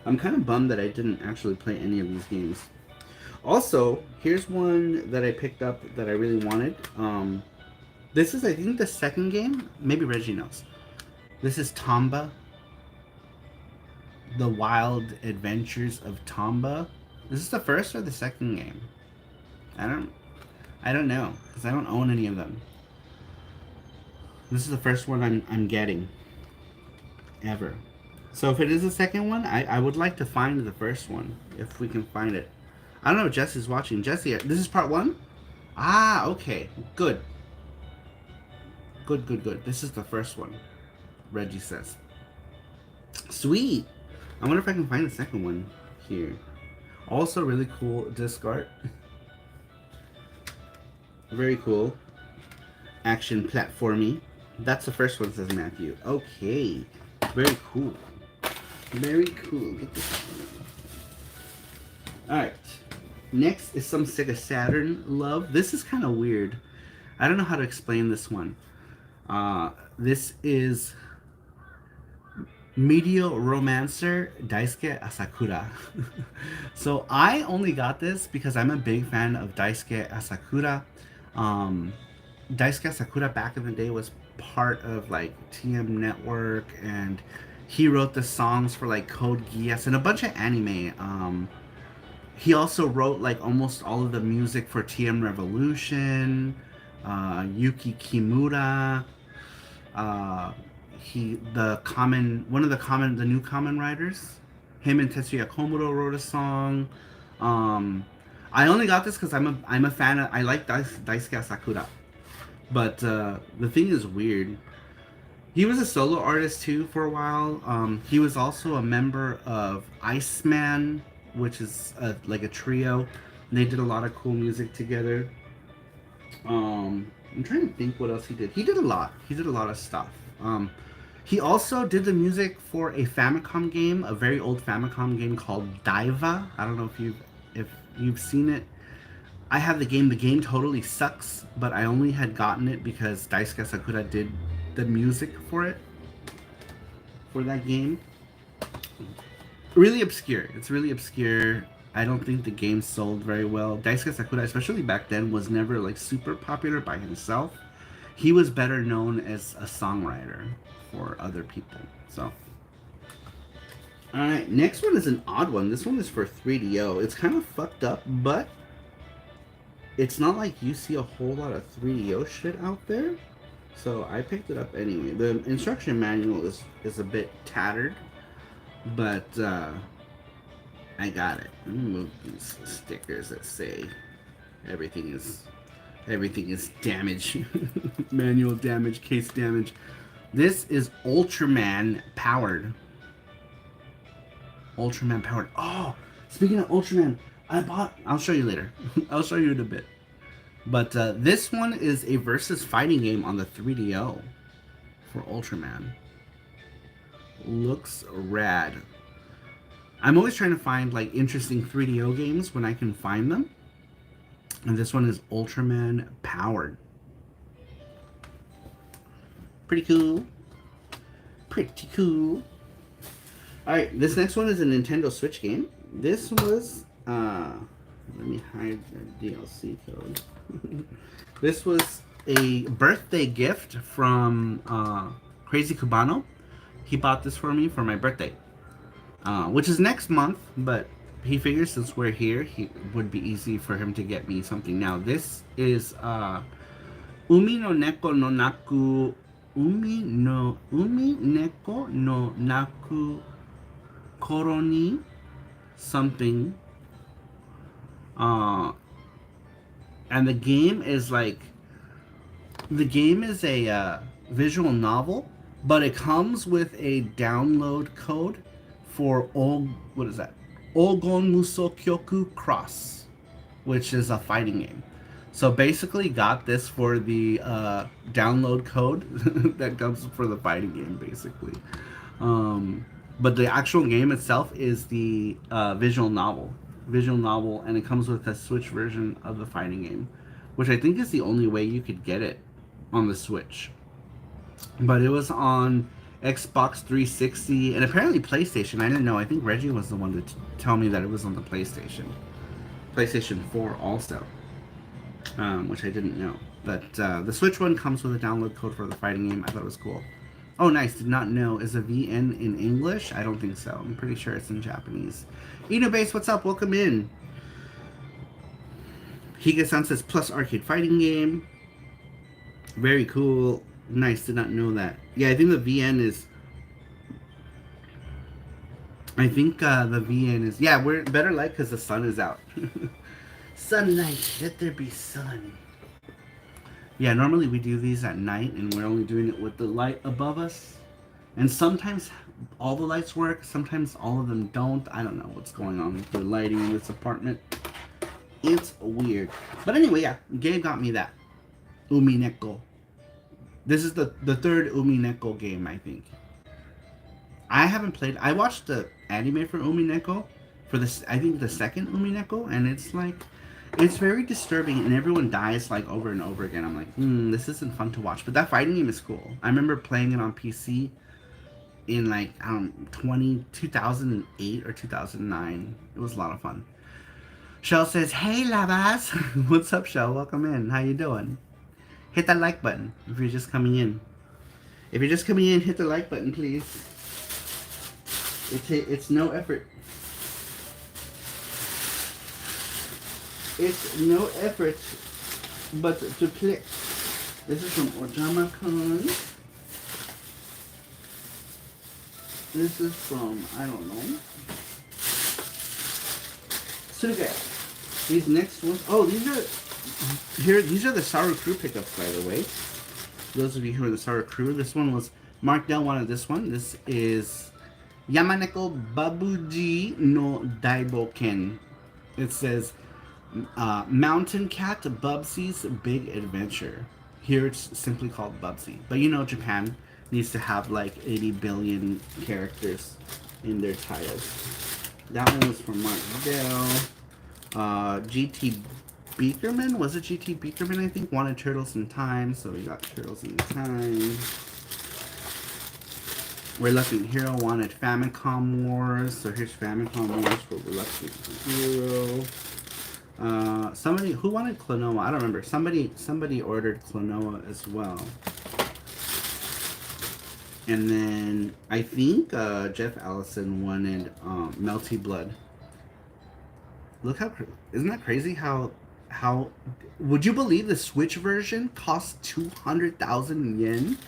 I'm kind of bummed that I didn't actually play any of these games. Also, here's one that I picked up that I really wanted. This is, I think, the second game. Maybe Reggie knows. This is Tomba. The Wild Adventures of Tomba. This is the first or the second game? I don't know, because I don't own any of them. This is the first one I'm getting. Ever. So if it is the second one, I would like to find the first one, if we can find it. I don't know if Jesse's watching. Jesse, this is part one? Ah, okay. Good. Good. This is the first one, Reggie says. Sweet. I wonder if I can find the second one here. Also really cool disc art. Very cool. Action platformy. That's the first one, says Matthew. Okay. Very cool. Very cool. Get this one. Alright. Next is some Sega Saturn love. This is kind of weird. I don't know how to explain this one. This is Medio Romancer Daisuke Asakura. So I only got this because I'm a big fan of Daisuke Asakura. Daisuke Asakura back in the day was part of like TM Network, and he wrote the songs for like Code Geass and a bunch of anime. He also wrote like almost all of the music for TM Revolution, Yuki Kimura, the new Common writers. Him and Tetsuya Komuro wrote a song. I only got this because I'm a fan of, I like Daisuke Asakura. But the thing is weird. He was a solo artist too for a while. He was also a member of Iceman, which is like a trio. They did a lot of cool music together. I'm trying to think what else he did. He did a lot. He did a lot of stuff. He also did the music for a Famicom game, a very old Famicom game called Daiva. I don't know if you've seen it. I have the game. The game totally sucks, but I only had gotten it because Daisuke Sakura did the music for it, for that game. Really obscure. It's really obscure. I don't think the game sold very well. Daisuke Sakura, especially back then, was never like super popular by himself. He was better known as a songwriter for other people. So, alright, next one is an odd one. This one is for 3DO. It's kind of fucked up, but it's not like you see a whole lot of 3DO shit out there. So I picked it up anyway. The instruction manual is a bit tattered, but I got it. Let me move these stickers that say everything is damage. Manual damage, case damage. This is Ultraman powered. Ultraman powered. Oh, speaking of Ultraman, I'll show you later. I'll show you in a bit. But this one is a versus fighting game on the 3DO for Ultraman. Looks rad. I'm always trying to find like interesting 3DO games when I can find them. And this one is Ultraman Powered. Pretty cool. Pretty cool. Alright, this next one is a Nintendo Switch game. This was, let me hide the DLC code. This was a birthday gift from Crazy Cubano. He bought this for me for my birthday. Which is next month, but he figures since we're here, it would be easy for him to get me something now. This is Umi Neko no Naku Umi Neko no Naku Koroni something. And the game is like, the game is a visual novel, but it comes with a download code for what is that? Ogon Musokyoku Cross, which is a fighting game. So basically got this for the download code that comes for the fighting game, basically. But the actual game itself is the visual novel, and it comes with a Switch version of the fighting game, which I think is the only way you could get it on the Switch. But it was on Xbox 360 and apparently PlayStation. I didn't know. I think Reggie was the one to tell me that it was on the PlayStation 4 also, which I didn't know. But the Switch one comes with a download code for the fighting game. I thought it was cool. Oh, nice. Did not know. Is a VN in English? I don't think so. I'm pretty sure it's in Japanese. Inobase, what's up? Welcome in. Higa-san says plus arcade fighting game. Very cool. Nice. Did not know that. Yeah, I think the VN is... the VN is... Yeah, we're better light because the sun is out. Sunlight. Let there be sun. Yeah, normally we do these at night, and we're only doing it with the light above us. And sometimes all the lights work, sometimes all of them don't. I don't know what's going on with the lighting in this apartment. It's weird. But anyway, yeah, Gabe got me that. Umi Neko. This is the third Umi Neko game, I think. I haven't played... I watched the anime for Umi Neko, for this, I think the second Umi Neko, and it's like... It's very disturbing, and everyone dies like over and over again. I'm like, this isn't fun to watch. But that fighting game is cool. I remember playing it on PC in like, I don't know, 2008 or 2009. It was a lot of fun. Shell says, hey, Lavas. What's up, Shell? Welcome in. How you doing? Hit that like button if you're just coming in. If you're just coming in, hit the like button, please. It's no effort. It's no effort but to click. This is from Ojama-kun. This is from, I don't know, Suga. These next ones, oh, these are the SaruCrew pickups, by the way. For those of you who are the SaruCrew, this one was, Mark Dell wanted this one. This is Yamaneko Babuji no Daiboken. It says, Mountain Cat Bubsy's Big Adventure. Here it's simply called Bubsy. But you know Japan needs to have like 80 billion characters in their titles. That one was from Mark Dell. GT Beakerman? Was it GT Beakerman, I think? Wanted Turtles in Time, so we got Turtles in Time. Reluctant Hero wanted Famicom Wars, so here's Famicom Wars for Reluctant Hero. Somebody who wanted Klonoa, I don't remember. Somebody ordered Klonoa as well. And then I think Jeff Allison wanted Melty Blood. Look how, isn't that crazy how would you believe the Switch version costs 200,000 yen?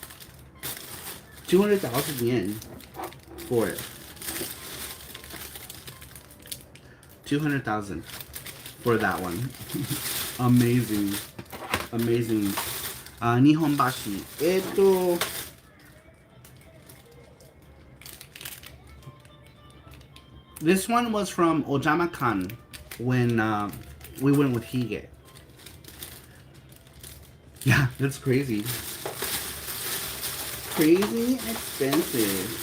200,000 yen for it. 200,000 for that one. Amazing. Amazing. Nihonbashi. This one was from Ojama-kan. when we went with Hige. Yeah, it's crazy. Crazy expensive.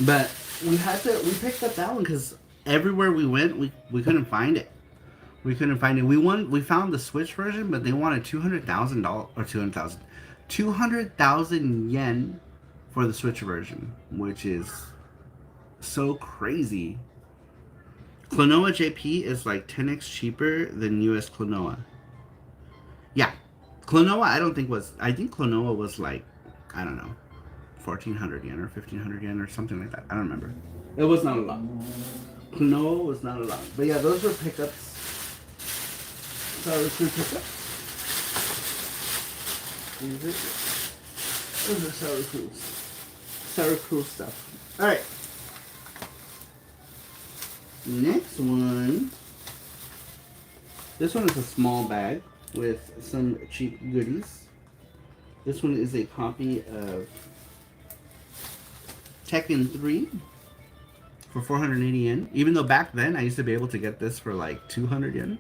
But we picked up that one because everywhere we went, we couldn't find it. We couldn't find it. We found the Switch version, but they wanted $200,000 or 200,000 yen for the Switch version, which is so crazy. Klonoa JP is like 10x cheaper than US Klonoa. Yeah, Klonoa I think Klonoa was like, I don't know, 1,400 yen or 1,500 yen or something like that. I don't remember. It was not a lot. Klonoa was not a lot. But yeah, those were pickups. SaruCrew pickups. Those are SaruCrew stuff. Alright. Next one. This one is a small bag with some cheap goodies. This one is a copy of Tekken 3 for 480 yen. Even though back then I used to be able to get this for like 200 yen.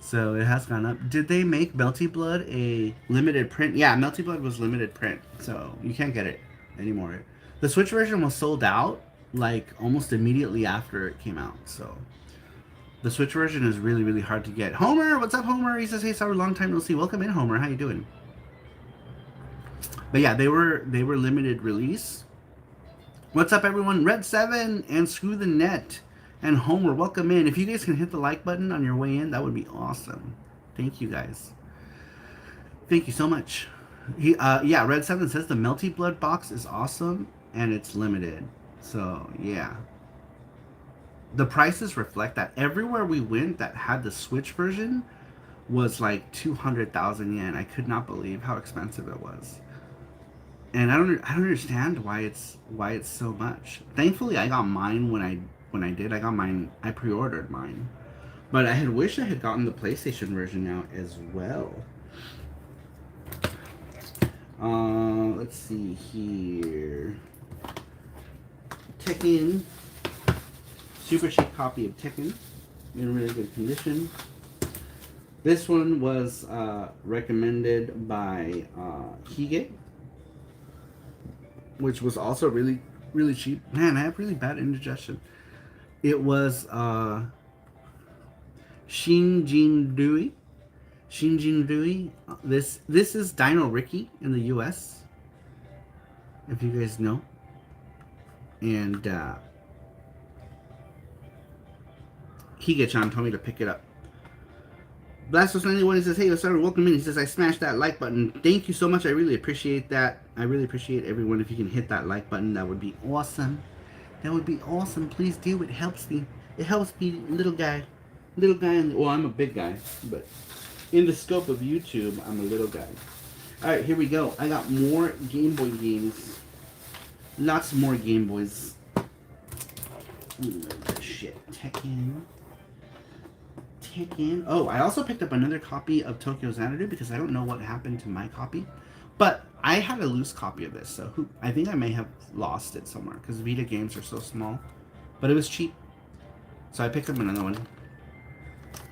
So it has gone up. Did they make Melty Blood a limited print? Yeah, Melty Blood was limited print. So you can't get it anymore. The Switch version was sold out like almost immediately after it came out. So the Switch version is really, really hard to get. Homer, what's up, Homer? He says, hey, Saru, long time no see. Welcome in, Homer. How you doing? But yeah, they were limited release. What's up, everyone? Red 7 and Screw the Net and Homer, welcome in. If you guys can hit the like button on your way in, that would be awesome. Thank you, guys. Thank you so much. Yeah, Red 7 says the Melty Blood box is awesome and it's limited. So, yeah. The prices reflect that. Everywhere we went that had the Switch version was like 200,000 yen. I could not believe how expensive it was. And I don't understand why it's so much. Thankfully, I got mine when I got mine. I pre-ordered mine, but I had wished I had gotten the PlayStation version out as well. Let's see here. Tekken, super cheap copy of Tekken, in really good condition. This one was recommended by Hige, which was also really, really cheap. Man, I have really bad indigestion. It was Shinjui. This is Dino Ricky in the US, if you guys know. And Higa-chan told me to pick it up. Blastos91, he says, hey, Saru, welcome in. He says, I smashed that like button. Thank you so much. I really appreciate that. I really appreciate everyone. If you can hit that like button, that would be awesome. That would be awesome. Please do. It helps me. It helps me, little guy. Little guy. Well, I'm a big guy, but in the scope of YouTube, I'm a little guy. All right, here we go. I got more Game Boy games. Lots more Game Boys. Shit. Tekken. Oh, I also picked up another copy of Tokyo's Anatoo because I don't know what happened to my copy. But I had a loose copy of this, so I think I may have lost it somewhere because Vita games are so small. But it was cheap, so I picked up another one.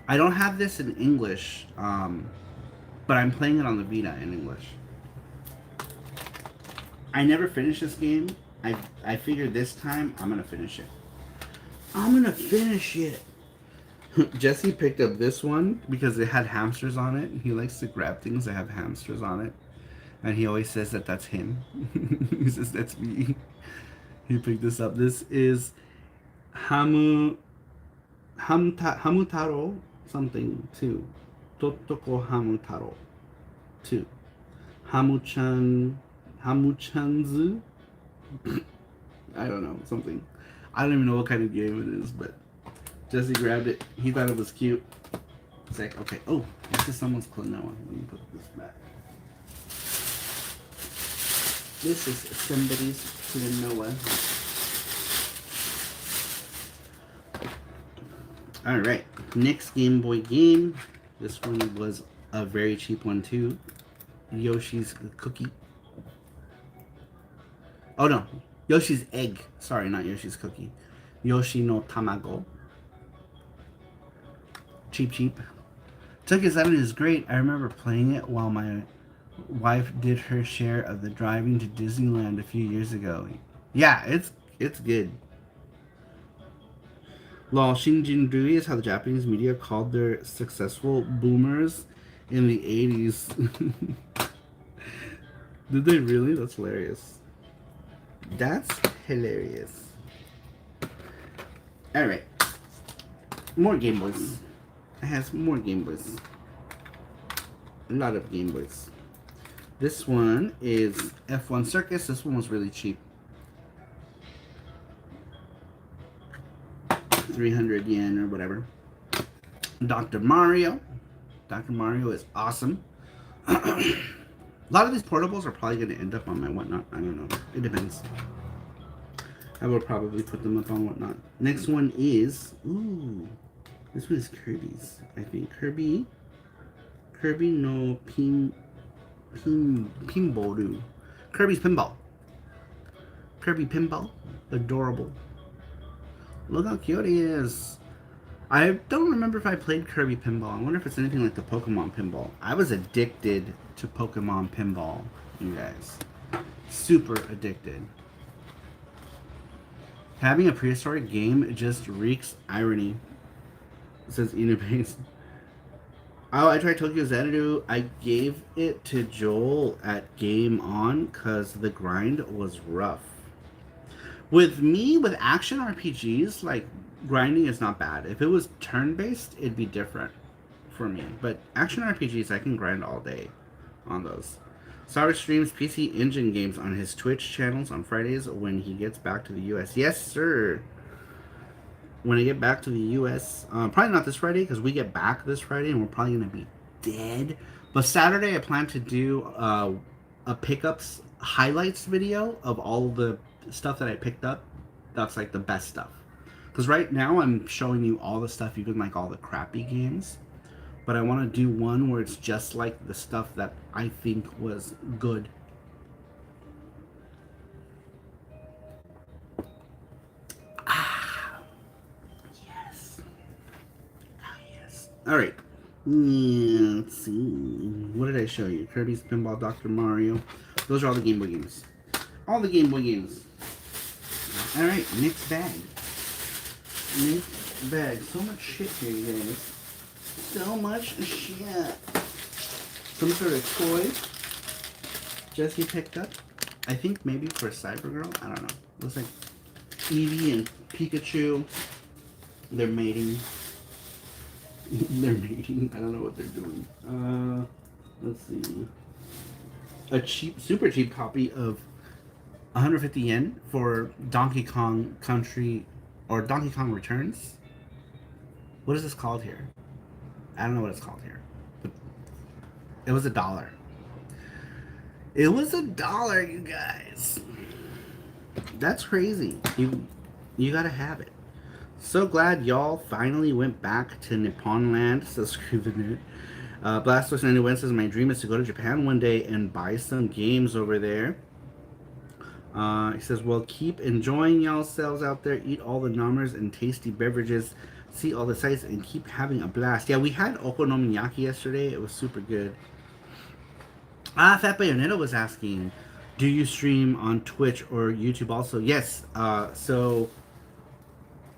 I don't have this in English, but I'm playing it on the Vita in English. I never finished this game. I figured this time I'm gonna finish it. I'm gonna finish it. Jesse picked up this one because it had hamsters on it. He likes to grab things that have hamsters on it. And he always says that that's him. He says that's me. He picked this up. This is Hamutaro something 2. Totoko Hamutaro 2. Hamuchanzu? I don't know, something. I don't even know what kind of game it is, but Jesse grabbed it. He thought it was cute. It's like, okay. Oh, this is someone's Klonoa. Let me put this back. This is somebody's Klonoa. Alright. Next Game Boy game. This one was a very cheap one too. Yoshi's Cookie. Oh no. Yoshi's Egg. Sorry, not Yoshi's Cookie. Yoshino Tamago. Cheap, cheap. Sega Saturn is great. I remember playing it while my wife did her share of the driving to Disneyland a few years ago. Yeah, it's good. Lol, Shinjui is how the Japanese media called their successful boomers in the 80s. Did they really? That's hilarious. That's hilarious. Alright. More Game Boys. It has more Game Boys. A lot of Game Boys. This one is F1 Circus. This one was really cheap. 300 yen or whatever. Dr. Mario. Dr. Mario is awesome. A lot of these portables are probably going to end up on my whatnot. I don't know. It depends. I will probably put them up on whatnot. Next one is... Ooh. This one is Kirby's. I think Kirby no Pinball. Kirby's Pinball. Kirby Pinball. Adorable. Look how cute he is. I don't remember if I played Kirby Pinball. I wonder if it's anything like the Pokemon Pinball. I was addicted to Pokemon Pinball, you guys. Super addicted. Having a prehistoric game just reeks irony. It says Inubase. Oh, I tried Tokyo Xanadu. I gave it to Joel at Game On because the grind was rough. With me, with action RPGs, like, grinding is not bad. If it was turn-based, it'd be different for me. But action RPGs, I can grind all day on those. Saru streams PC Engine games on his Twitch channels on Fridays when he gets back to the US. Yes, sir. When I get back to the US, probably not this Friday because we get back this Friday and we're probably going to be dead. But Saturday, I plan to do a pickups highlights video of all the stuff that I picked up. That's like the best stuff. Because right now I'm showing you all the stuff, even like all the crappy games. But I want to do one where it's just like the stuff that I think was good. Ah, yes. Oh, yes. All right. Yeah, let's see. What did I show you? Kirby's Pinball, Dr. Mario. Those are all the Game Boy games. All the Game Boy games. All right, next bag. Next bag. So much shit here, you guys. So much shit. Some sort of toy Jesse picked up. I think maybe for Cybergirl. I don't know. Looks like Eevee and Pikachu. They're mating. They're mating. I don't know what they're doing. Let's see. A cheap, super cheap copy of 150 yen for Donkey Kong Country or Donkey Kong Returns. What is this called here? I don't know what it's called here. But it was $1. It was $1, you guys. That's crazy. You gotta have it. So glad y'all finally went back to Nippon land, says Screw the Nerd. Blastos 91 says, my dream is to go to Japan one day and buy some games over there. He says, well, keep enjoying y'allselves out there. Eat all the numbers and tasty beverages. See all the sights and keep having a blast. Yeah, we had okonomiyaki yesterday. It was super good. Fat Bayonetta was asking, do you stream on Twitch or YouTube also? Yes. So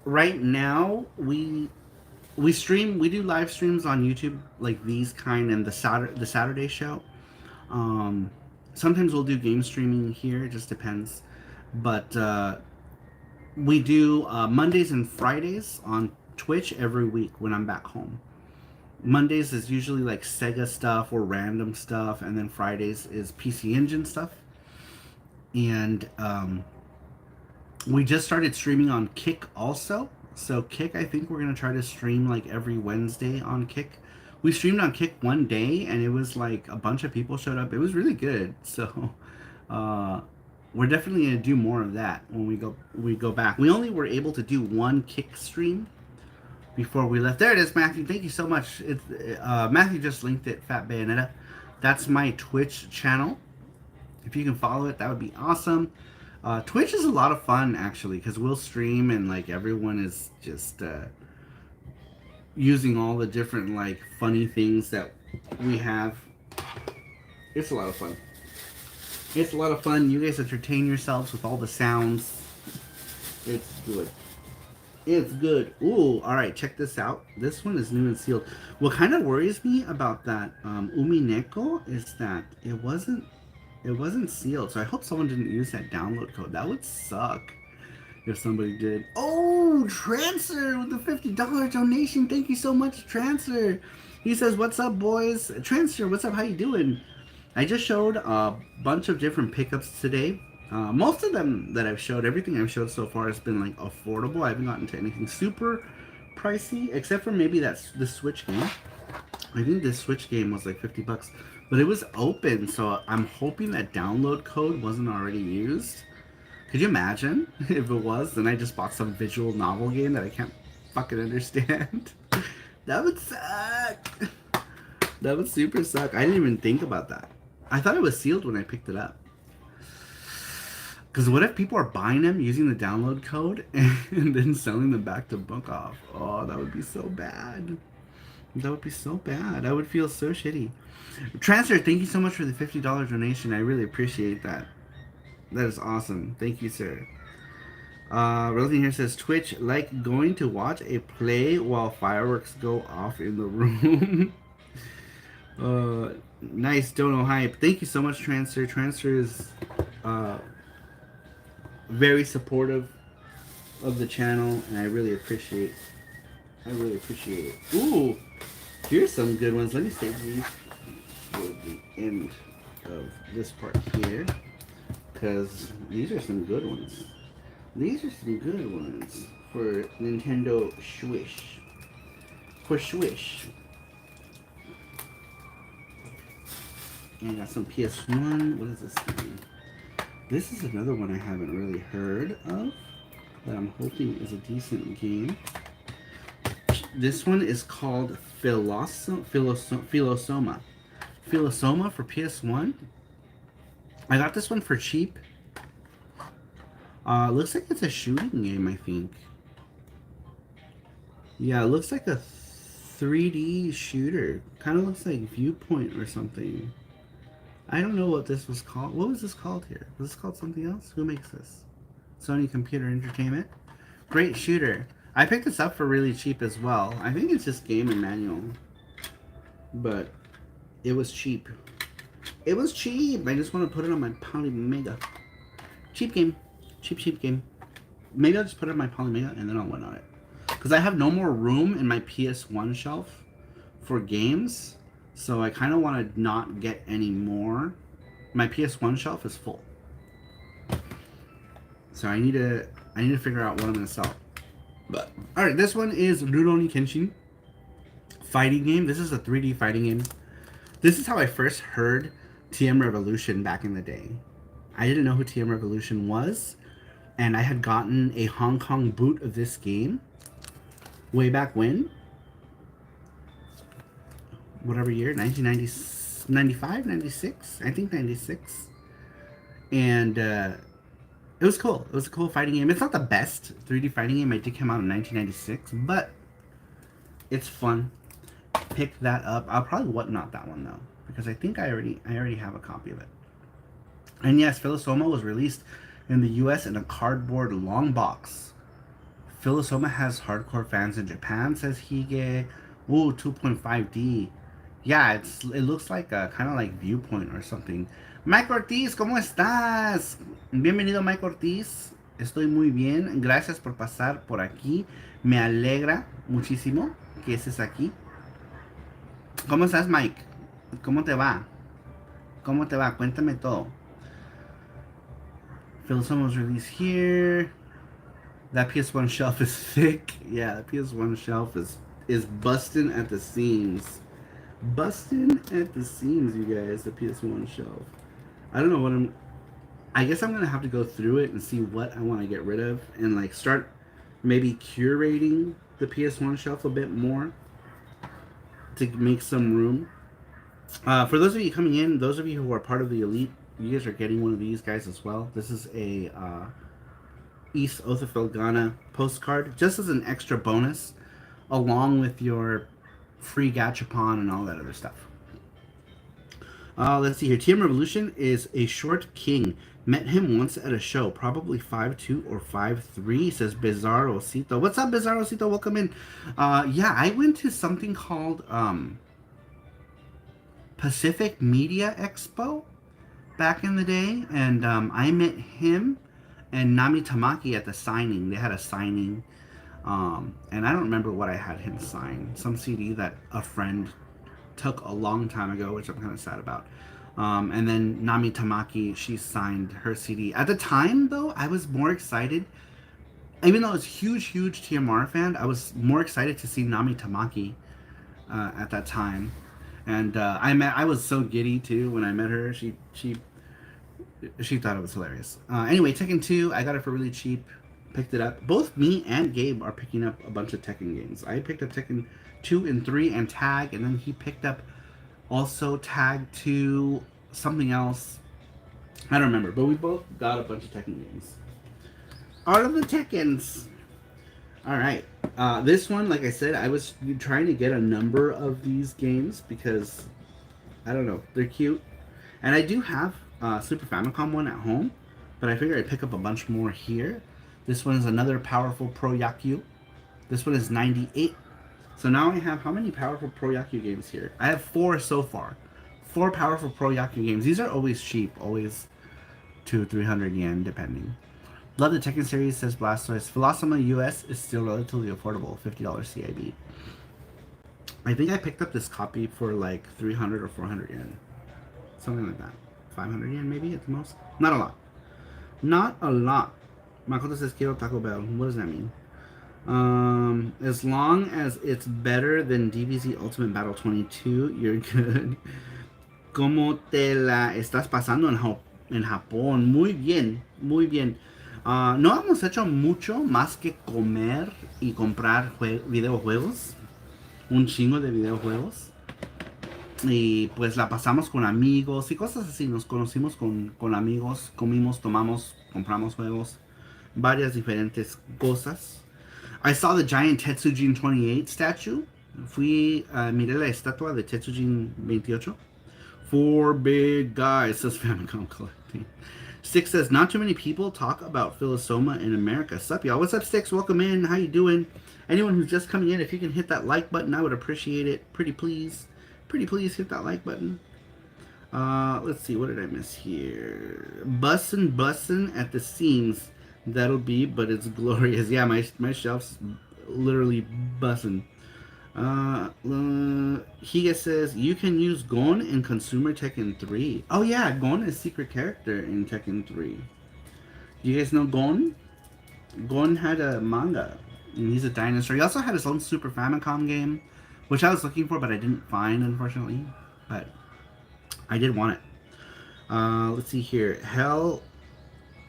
right now we stream. We do live streams on YouTube like these kind and the Saturday show. Sometimes we'll do game streaming here. It just depends. But we do Mondays and Fridays on Twitch every week when I'm back home. Mondays is usually like Sega stuff or random stuff, and then Fridays is PC Engine stuff. And we just started streaming on Kick also. So Kick, I think we're going to try to stream like every Wednesday on Kick. We streamed on Kick one day, and it was like a bunch of people showed up. It was really good. So we're definitely going to do more of that when we go back. We only were able to do one Kick stream before we left. There it is, Matthew. Thank you so much. Matthew just linked it, Fat Bayonetta. That's my Twitch channel. If you can follow it, that would be awesome. Twitch is a lot of fun, actually, because we'll stream and like everyone is just using all the different like funny things that we have. It's a lot of fun. It's a lot of fun. You guys entertain yourselves with all the sounds. It's good. It's good. Ooh, alright, check this out. This one is new and sealed. What kind of worries me about that Umi Neko is that it wasn't sealed. So I hope someone didn't use that download code. That would suck if somebody did. Oh, Transfer with the $50 donation. Thank you so much, Transfer. He says, "What's up, boys?" Transfer, what's up? How you doing? I just showed a bunch of different pickups today. Most of them that I've showed, everything I've showed so far has been like affordable. I haven't gotten to anything super pricey, except for maybe the Switch game. I think this Switch game was like $50, but it was open, so I'm hoping that download code wasn't already used. Could you imagine if it was? Then I just bought some visual novel game that I can't fucking understand. That would suck. That would super suck. I didn't even think about that. I thought it was sealed when I picked it up. Because what if people are buying them using the download code and then selling them back to Book Off? Oh, that would be so bad. That would be so bad. I would feel so shitty. Transfer, thank you so much for the $50 donation. I really appreciate that. That is awesome. Thank you, sir. Rosie here says, Twitch, like going to watch a play while fireworks go off in the room. Nice dono hype. Thank you so much, Transfer. Transfer is very supportive of the channel, and I really appreciate it. Ooh, here's some good ones. Let me save these for the end of this part here, because these are some good ones. These are some good ones for Nintendo Switch. For Switch. And I got some PS1. What is this game? This is another one I haven't really heard of, that I'm hoping is a decent game. This one is called Philosoma for PS1. I got this one for cheap. Looks like it's a shooting game, I think. Yeah, it looks like a 3D shooter. Kind of looks like Viewpoint or something. I don't know what this was called. What was this called here? Was this called something else? Who makes this? Sony Computer Entertainment. Great shooter. I picked this up for really cheap as well. I think it's just game and manual. But it was cheap. It was cheap. I just want to put it on my Polymega. Cheap game. Cheap game. Maybe I'll just put it on my Polymega and then I'll win on it. Because I have no more room in my PS1 shelf for games. So I kind of want to not get any more. My PS1 shelf is full. So I need to figure out what I'm going to sell. But alright, this one is Rurouni Kenshin. Fighting game. This is a 3D fighting game. This is how I first heard TM Revolution back in the day. I didn't know who TM Revolution was. And I had gotten a Hong Kong boot of this game way back when. Whatever year, 1995, 96? I think 96. And it was cool. It was a cool fighting game. It's not the best 3D fighting game. It did come out in 1996, but it's fun. Pick that up. I'll probably not that one though, because I think I already have a copy of it. And yes, Philosoma was released in the US in a cardboard long box. Philosoma has hardcore fans in Japan, says Hige. Ooh, 2.5D. Yeah, it looks like a kind of like Viewpoint or something. Mike Ortiz, ¿cómo estás? Bienvenido, Mike Ortiz. Estoy muy bien. Gracias por pasar por aquí. Me alegra muchísimo que estés aquí. ¿Cómo estás, Mike? ¿Cómo te va? ¿Cómo te va? Cuéntame todo. Philosoma was released here. That PS1 shelf is thick. Yeah, the PS1 shelf is busting at the seams. Busting at the seams, you guys. The PS1 shelf. I don't know what I guess I'm gonna have to go through it and see what I want to get rid of and like start maybe curating the PS1 shelf a bit more to make some room. For those of you coming in, those of you who are part of the elite, you guys are getting one of these guys as well. This is a East Othafel Ghana postcard, just as an extra bonus. along with your free gachapon and all that other stuff. Let's see here. TM Revolution is a short king. Met him once at a show, probably 5'2" or 5'3", says Bizarrocito. What's up, Bizarrocito? Welcome in. Yeah, I went to something called Pacific Media Expo back in the day, and I met him and Nami Tamaki at the signing. They had a signing, and I don't remember what I had him sign. Some CD that a friend took a long time ago, which I'm kind of sad about. And then Nami Tamaki, she signed her CD. At the time, though, I was more excited. Even though I was a huge TMR fan, I was more excited to see Nami Tamaki at that time. And I was so giddy too when I met her. She thought it was hilarious. Anyway, Tekken 2, I got it for really cheap. Picked it up. Both me and Gabe are picking up a bunch of Tekken games. I picked up Tekken 2 and 3 and Tag, and then he picked up also Tag 2, something else. I don't remember, but we both got a bunch of Tekken games. All of the Tekkens. Alright. This one, like I said, I was trying to get a number of these games because, I don't know, they're cute. And I do have Super Famicom one at home, but I figured I'd pick up a bunch more here. This one is another powerful Pro Yaku. This one is 98. So now I have how many powerful Pro Yaku games here? I have 4 so far. 4 powerful Pro Yaku games. These are always cheap, always 200-300 yen depending. Love the Tekken series, says Blastoise. Philosoma US is still relatively affordable, $50 CIB. I think I picked up this copy for like 300 or 400 yen. Something like that. 500 yen maybe at the most. Not a lot. Not a lot. Makoto says Kiro Taco Bell. What does that mean? As long as it's better than DBZ Ultimate Battle 22, you're good. ¿Cómo te la estás pasando en Japón? Muy bien, muy bien. No hemos hecho mucho más que comer y comprar videojuegos. Un chingo de videojuegos. Y pues la pasamos con amigos y cosas así. Nos conocimos con amigos, comimos, tomamos, compramos juegos. Varias diferentes cosas. I saw the giant Tetsujin 28 statue. Miré la estatua de Tetsujin 28. 4 big guys, says Famicom Collecting. Six says, not too many people talk about Philosoma in America. Sup, y'all? What's up, Six? Welcome in. How you doing? Anyone who's just coming in, if you can hit that like button, I would appreciate it. Pretty please hit that like button. Let's see, what did I miss here? Bussin' at the seams. That'll be, but it's glorious. Yeah, my shelf's literally bussin'. Higa says, you can use Gon in Consumer Tekken 3. Oh yeah, Gon is secret character in Tekken 3. Do you guys know Gon? Gon had a manga, and he's a dinosaur. He also had his own Super Famicom game, which I was looking for, but I didn't find, unfortunately. But I did want it. Let's see here. Hell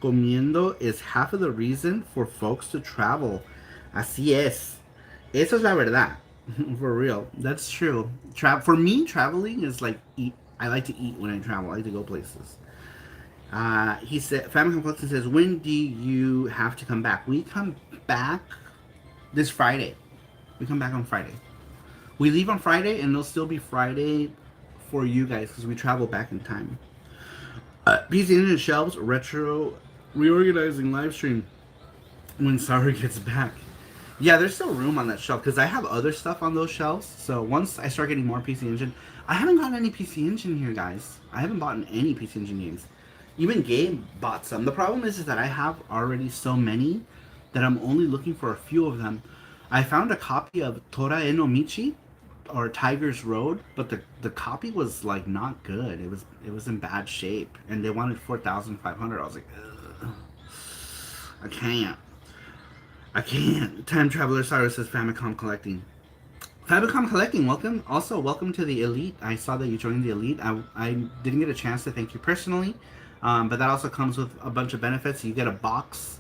comiendo is half of the reason for folks to travel. Así es. Eso es la verdad. For real. That's true. For me, traveling is like eat. I like to eat when I travel. I like to go places. He said, Famicom Collection says, when do you have to come back? We come back this Friday. We come back on Friday. We leave on Friday, and it'll still be Friday for you guys because we travel back in time. PC Engine shelves, retro, reorganizing live stream when Saru gets back. Yeah, there's still room on that shelf because I have other stuff on those shelves. So once I start getting more PC Engine, I haven't gotten any PC Engine here, guys. I haven't bought any PC Engine games. Even Gabe bought some. The problem is that I have already so many that I'm only looking for a few of them. I found a copy of Tora Eno Michi or Tiger's Road, but the copy was like not good. It was in bad shape, and they wanted 4,500. I was like, ugh, I can't. Time Traveler Saru says Famicom Collecting. Famicom Collecting, welcome. Also, welcome to the Elite. I saw that you joined the Elite. I didn't get a chance to thank you personally, but that also comes with a bunch of benefits. You get a box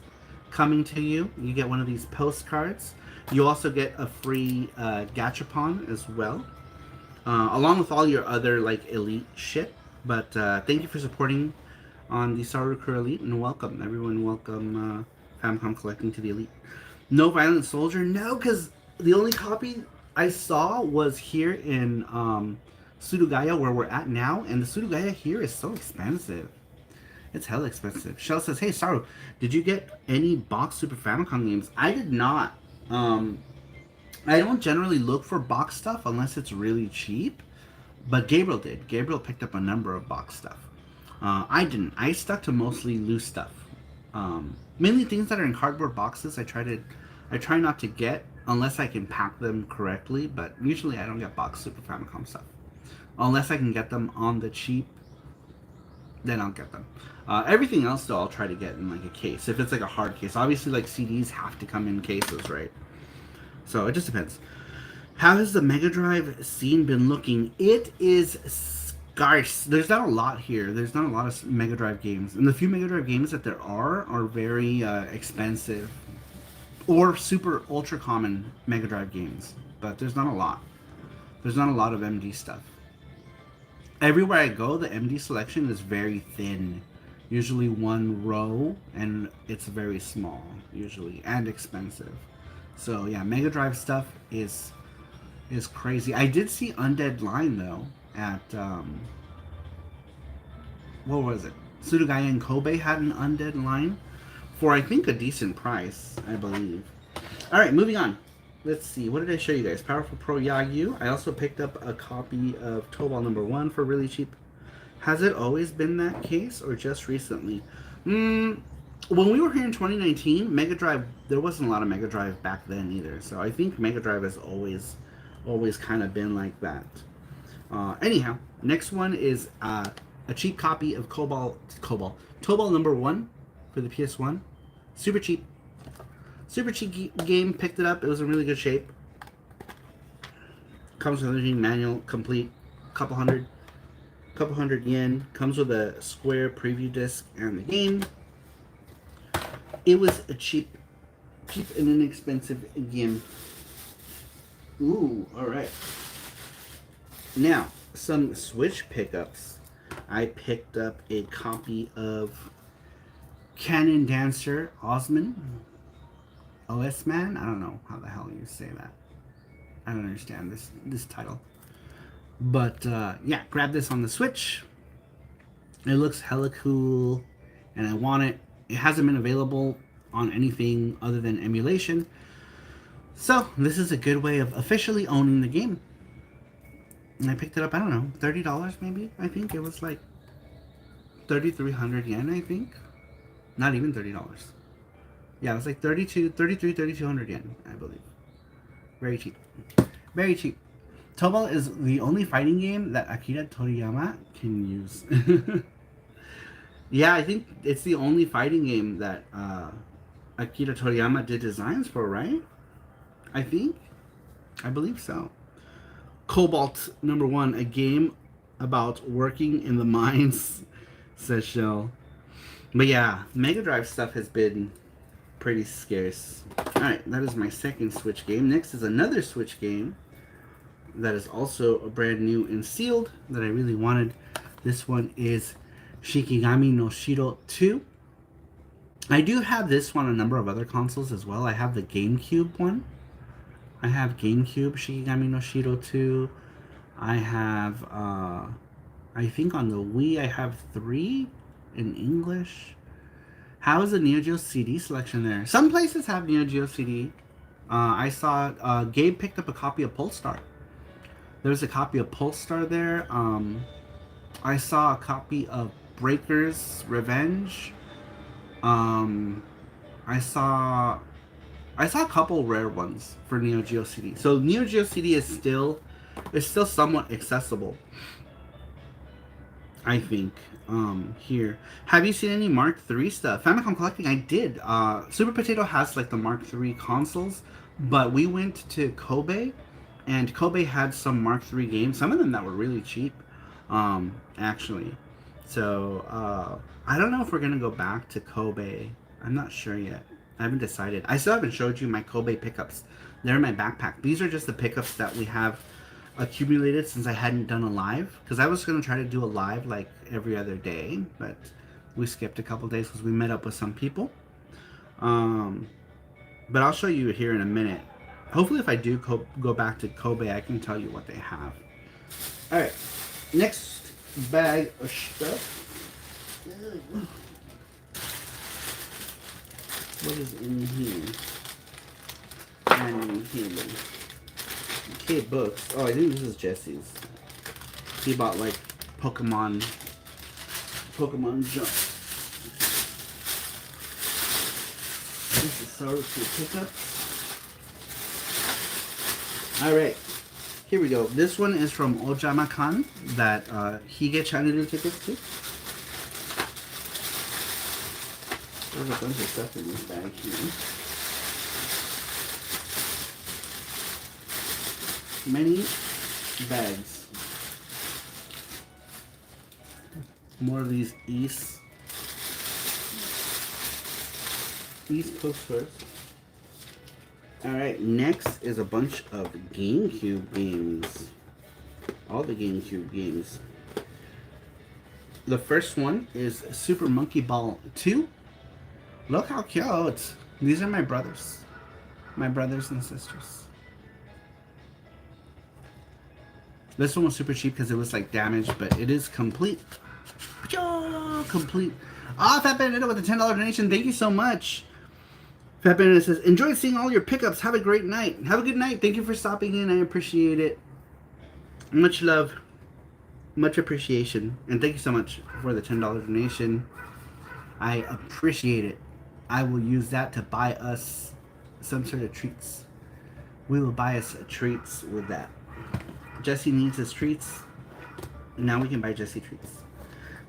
coming to you. You get one of these postcards. You also get a free gachapon as well, along with all your other like Elite shit. But thank you for supporting on the SaruCrew Elite, and welcome everyone. Welcome Famicom Collecting to the Elite. No Violent Soldier, no, because The only copy I saw was here in Surugaya, where we're at now, and the Surugaya here is so expensive. It's hella expensive. Shell says, "Hey Saru, did you get any box Super Famicom games?" I did not. I don't generally look for box stuff unless it's really cheap, but Gabriel did. Gabriel picked up a number of box stuff. I didn't. I stuck to mostly loose stuff. Mainly things that are in cardboard boxes. I try not to get unless I can pack them correctly. But usually I don't get box Super Famicom stuff unless I can get them on the cheap. Then I'll get them. Everything else though, I'll try to get in like a case. If it's like a hard case, obviously like CDs have to come in cases, right? So it just depends. How has the Mega Drive scene been looking? It is scarce. There's not a lot here. There's not a lot of Mega Drive games. And the few Mega Drive games that there are very expensive. Or super ultra common Mega Drive games. But there's not a lot. There's not a lot of MD stuff. Everywhere I go, the MD selection is very thin. Usually one row, and it's very small, usually, and expensive. So yeah, Mega Drive stuff is crazy. I did see Undead Line though at what was it? Surugaya and Kobe had an Undead Line for I think a decent price, I believe. All right, moving on. Let's see. What did I show you guys? Powerful Pro Yaku. I also picked up a copy of Tobal #1 for really cheap. Has it always been that case or just recently? When we were here in 2019, Mega Drive, there wasn't a lot of Mega Drive back then either. So I think Mega Drive has always kind of been like that. Anyhow, next one is a cheap copy of Tobal #1 for the PS1. Super cheap. Super cheap game. Picked it up. It was in really good shape. Comes with everything, manual, complete. Couple hundred yen. Comes with a square preview disc and the game. It was a cheap and inexpensive game. Ooh, alright. Now, some Switch pickups. I picked up a copy of Cannon Dancer Osman. OS Man? I don't know how the hell you say that. I don't understand this title. But, yeah, grab this on the Switch. It looks hella cool, and I want it. It hasn't been available on anything other than emulation. So, this is a good way of officially owning the game. And I picked it up, I don't know, $30 maybe? I think it was like 3,300 yen, I think. Not even $30. Yeah, it was like 3,200 yen, I believe. Very cheap. Very cheap. Tobal is the only fighting game that Akira Toriyama can use. Yeah, I think it's the only fighting game that Akira Toriyama did designs for, right? I think. I believe so. Cobalt #1, a game about working in the mines, says Shell. But yeah, Mega Drive stuff has been pretty scarce. Alright, that is my second Switch game. Next is another Switch game that is also a brand new and sealed that I really wanted. This one is Shikigami no Shiro 2. I do have this one on a number of other consoles as well. I have the GameCube one. I have GameCube Shikigami no Shiro 2. I have, I think on the Wii I have 3 in English. How is the Neo Geo CD selection there? Some places have Neo Geo CD. I saw Gabe picked up a copy of Polestar. There's a copy of Polestar there. I saw a copy of Breaker's Revenge. I saw a couple rare ones for Neo Geo CD. So Neo Geo CD is still somewhat accessible, I think. Here, have you seen any Mark III stuff? Famicom Collecting, I did. Super Potato has like the Mark III consoles, but we went to Kobe, and Kobe had some Mark III games. Some of them that were really cheap, actually. So I don't know if we're gonna go back to Kobe. I'm not sure yet. I haven't decided. I still haven't showed you my Kobe pickups. They're in my backpack. These are just the pickups that we have accumulated since I hadn't done a live, because I was going to try to do a live like every other day, but we skipped a couple days because we met up with some people. But I'll show you here in a minute Hopefully, if I do go back to Kobe, I can tell you what they have. All right, next bag of stuff. What is in here? And here. Okay, books. Oh, I think this is Jesse's. He bought like Pokemon junk. This is SaruCrew pickup. Alright, here we go. This one is from Ojama-kan that Hige Channel tickets to. There's a bunch of stuff in this bag here. Many bags. More of these East postcards. Alright, next is a bunch of GameCube games. All the GameCube games. The first one is Super Monkey Ball 2. Look how cute. These are my brothers. My brothers and sisters. This one was super cheap because it was like damaged, but it is complete. Complete. Ah, Fat Bandito with a $10 donation. Thank you so much. Fat Bandito says, enjoy seeing all your pickups. Have a great night. Have a good night. Thank you for stopping in. I appreciate it. Much love. Much appreciation. And thank you so much for the $10 donation. I appreciate it. I will use that to buy us some sort of treats. We will buy us treats with that. Jesse needs his treats. Now we can buy Jesse treats.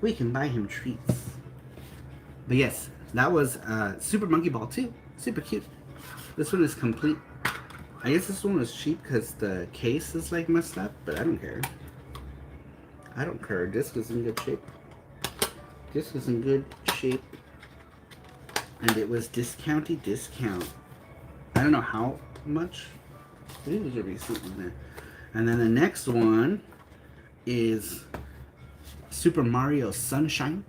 We can buy him treats. But yes, that was Super Monkey Ball 2. Super cute. This one is complete. I guess this one was cheap because the case is like messed up, but I don't care. I don't care. This was in good shape. This was in good shape. And it was discount. I don't know how much. I think there's a receipt in there. And then the next one is Super Mario Sunshine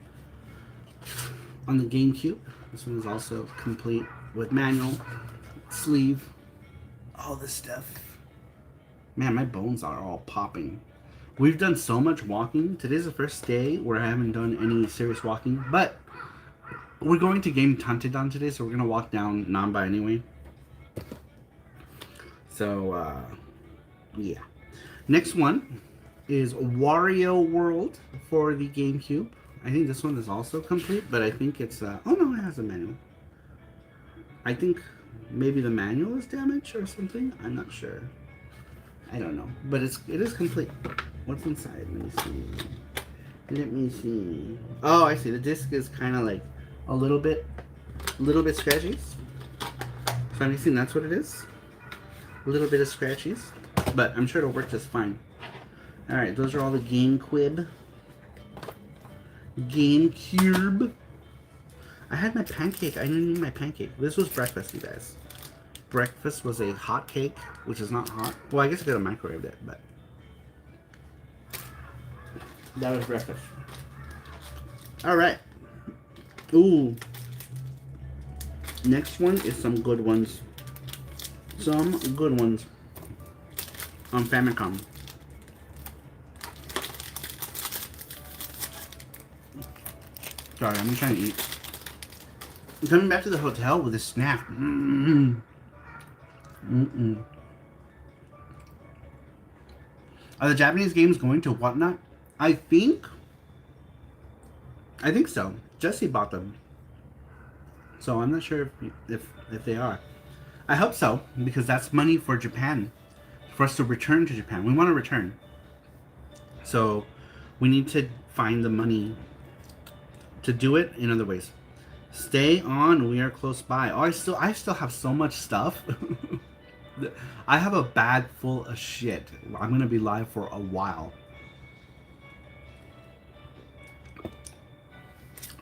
on the GameCube. This one is also complete with manual, sleeve, all this stuff. Man, my bones are all popping. We've done so much walking. Today's the first day where I haven't done any serious walking, but we're going to Game Tantedon today, so we're going to walk down Namba anyway. So, yeah. Next one is Wario World for the GameCube. I think this one is also complete, but I think it's, oh no, it has a manual. I think maybe the manual is damaged or something. I'm not sure. I don't know, but it is complete. What's inside? Let me see. Let me see. Oh, I see. The disc is kind of like a little bit scratchy. So I'm guessing that's what it is. A little bit of scratchies, but I'm sure it'll work just fine. All right, those are all the GameCube. I had my pancake. I didn't need my pancake. This was breakfast, you guys. Breakfast was a hot cake, which is not hot. Well, I guess I could have microwaved it, but that was breakfast. All right. Ooh. Next one is some good ones. Some good ones on Famicom. Sorry, I'm trying to eat. I'm coming back to the hotel with a snack. Are the Japanese games going to Whatnot? I think so. Jesse bought them, so I'm not sure if they are. I hope so, because that's money for Japan, for us to return to Japan. We want to return, so we need to find the money to do it in other ways. Stay on. We are close by. Oh, I still have so much stuff. I have a bag full of shit. I'm gonna be live for a while.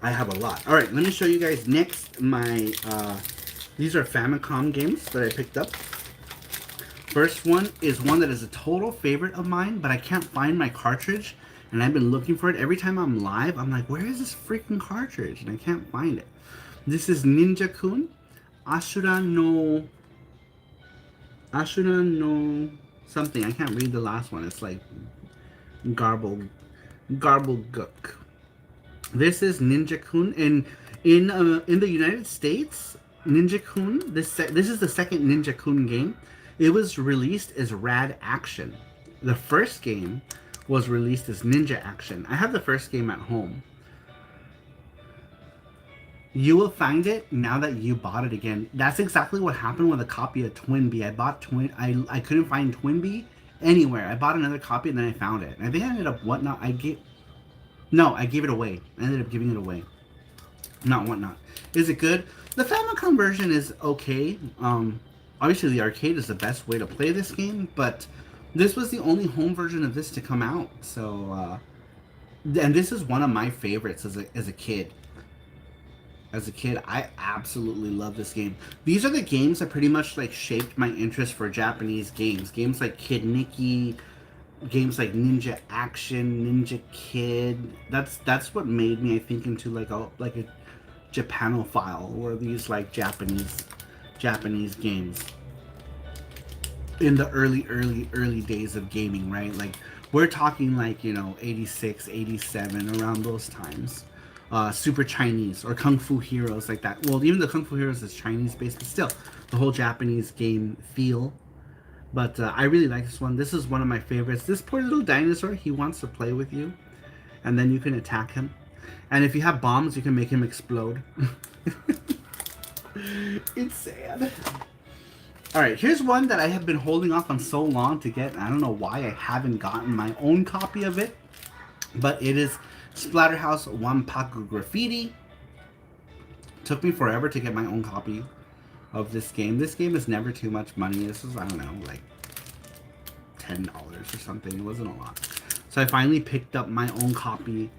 I have a lot. All right, let me show you guys next my. These are Famicom games that I picked up. First one is one that is a total favorite of mine, but I can't find my cartridge, and I've been looking for it. Every time I'm live, I'm like, where is this freaking cartridge? And I can't find it. This is Ninja-kun, Ashura no Ashuna no something. I can't read the last one. It's like garble gook. This is Ninja Kun in the United States. Ninja Kun. This is the second Ninja Kun game. It was released as Rad Action. The first game was released as Ninja Action. I have the first game at home. You will find it now that you bought it again. That's exactly what happened with a copy of Twinbee. I bought I couldn't find Twinbee anywhere. I bought another copy and then I found it. And I think I ended up whatnot. I gave it away. I ended up giving it away. Not whatnot. Is it good? The Famicom version is okay. Obviously the arcade is the best way to play this game, but this was the only home version of this to come out. So, and this is one of my favorites as a kid. As a kid, I absolutely love this game. These are the games that pretty much like shaped my interest for Japanese games. Games like Kid Niki, games like Ninja Action, Ninja Kid. That's what made me, I think, into like a Japanophile, or these like Japanese games in the early days of gaming, right? Like we're talking like, 86, 87, around those times. Super Chinese or Kung Fu Heroes, like that. Well, even the Kung Fu Heroes is Chinese based, but still the whole Japanese game feel. But I really like this one. This is one of my favorites. This poor little dinosaur, he wants to play with you, and then you can attack him. And if you have bombs, you can make him explode. It's sad. Alright, here's one that I have been holding off on so long to get. I don't know why I haven't gotten my own copy of it, but it is Splatterhouse Wanpaku Graffiti. Took me forever to get my own copy of this game. This game is never too much money. This was, I don't know, like $10 or something. It wasn't a lot. So I finally picked up my own copy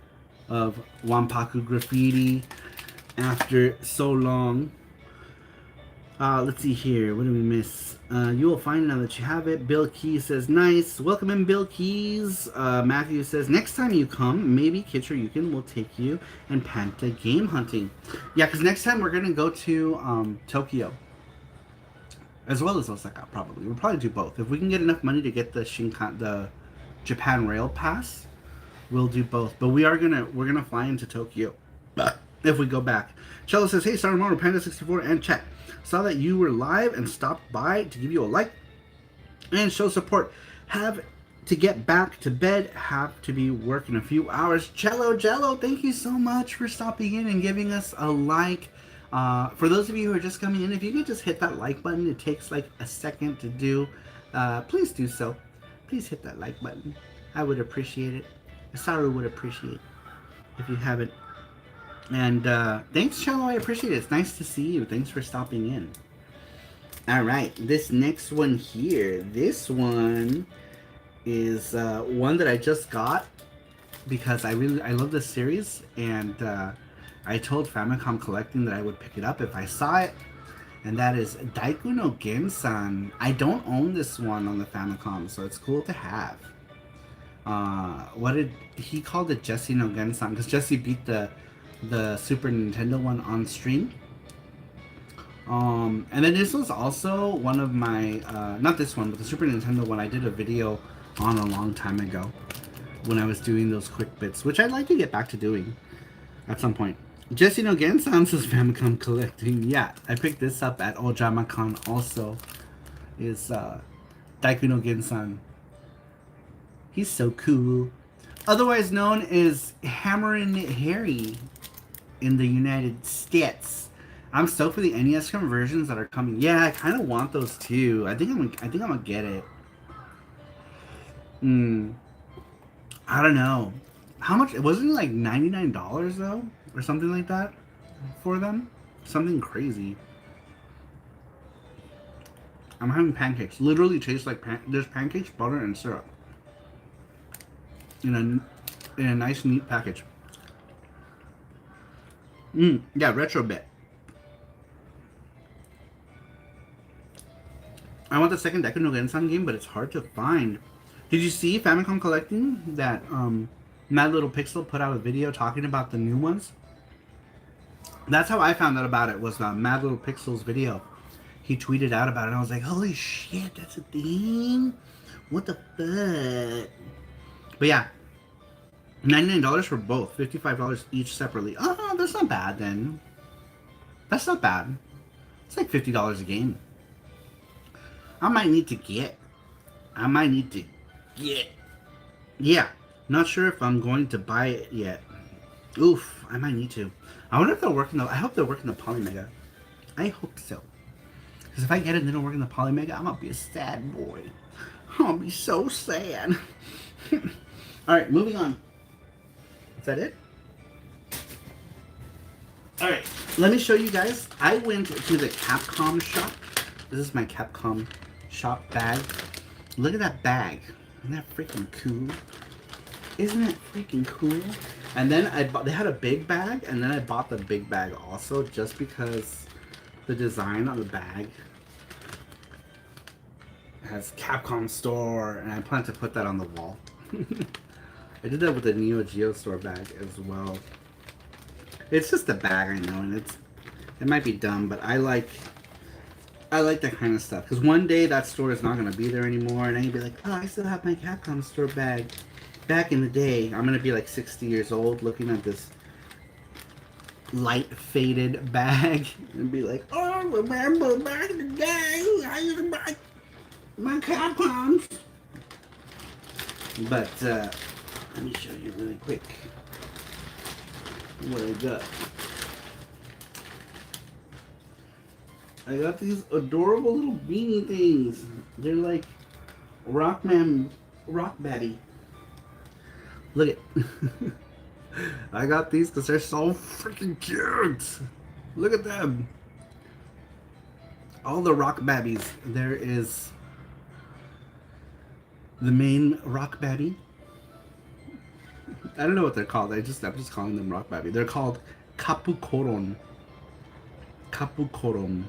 of Wanpaku Graffiti after so long. Let's see here. What did we miss? You will find now that you have it. Bill Keys says, nice. Welcome in, Bill Keys. Matthew says, next time you come, maybe Kitcher Yukin will take you and Panta game hunting. Yeah, because next time we're going to go to Tokyo. As well as Osaka, probably. We'll probably do both. If we can get enough money to get the Japan Rail Pass, we'll do both. But we're gonna fly into Tokyo if we go back. Cello says, hey, Sarumoto, Panda64, and chat. Saw that you were live and stopped by to give you a like and show support. Have to get back to bed. Have to be work in a few hours. Jello, thank you so much for stopping in and giving us a like. For those of you who are just coming in, if you could just hit that like button, it takes like a second to do. Please do so. Please hit that like button. I would appreciate it. Saru would appreciate if you haven't. And thanks, Cello. I appreciate it. It's nice to see you. Thanks for stopping in. Alright, this next one here. This one is one that I just got because I love this series, and I told Famicom Collecting that I would pick it up if I saw it. And that is Daiku no Gensan. I don't own this one on the Famicom, so it's cool to have. What did he called it? Jesse no Gensan, because Jesse beat the Super Nintendo one on stream. And then this was also one of my, not this one, but the Super Nintendo one I did a video on a long time ago when I was doing those quick bits, which I'd like to get back to doing at some point. Jesse no Gensan says Famicom Collecting. Yeah, I picked this up at Ojama-con also. Is Daiku no Gensan. He's so cool. Otherwise known as Hammerin' Harry in the United States. I'm stoked for the NES conversions that are coming. Yeah, I kind of want those too. I think I'm gonna get it. I don't know. How much? Wasn't it like $99 though, or something like that for them? Something crazy. I'm having pancakes. Literally tastes like there's pancakes, butter, and syrup in a nice, neat package. Yeah, retro bit. I want the second Daiku no Gensan game, but it's hard to find. Did you see Famicom Collecting that Mad Little Pixel put out a video talking about the new ones? That's how I found out about it, was Mad Little Pixel's video. he tweeted out about it, and I was like, holy shit, that's a thing? What the fuck? But yeah, $99 for both, $55 each separately. Oh, that's not bad then. That's not bad. It's like $50 a game. I might need to get. Yeah, not sure if I'm going to buy it yet. Oof, I might need to. I wonder if they'll work in the. I hope they'll work in the Polymega. I hope so. Because if I get it and they don't work in the Polymega, I'm gonna be a sad boy. I'm gonna be so sad. Alright, moving on. Is that it? Alright, let me show you guys. I went to the Capcom shop. This is my Capcom shop bag. Look at that bag. Isn't that freaking cool? Isn't it freaking cool? And then I bought, they had a big bag, and then I bought the big bag also just because the design on the bag has Capcom Store, and I plan to put that on the wall. I did that with the Neo Geo Store bag as well. It's just a bag, I know, and it might be dumb, but I like that kind of stuff. Because one day that store is not going to be there anymore, and then you'll be like, oh, I still have my Capcom Store bag. Back in the day, I'm going to be like 60 years old looking at this light faded bag and be like, oh, remember back in the day, I used to buy my Capcoms. But, let me show you really quick what I got. I got these adorable little beanie things. They're like Rock Baby. Look at I got these because they're so freaking cute. Look at them. All the Rock Babbies. There is the main Rock Babby. I don't know what they're called. I'm just calling them Rock Babby. They're called Kapukoron. Kapukoron.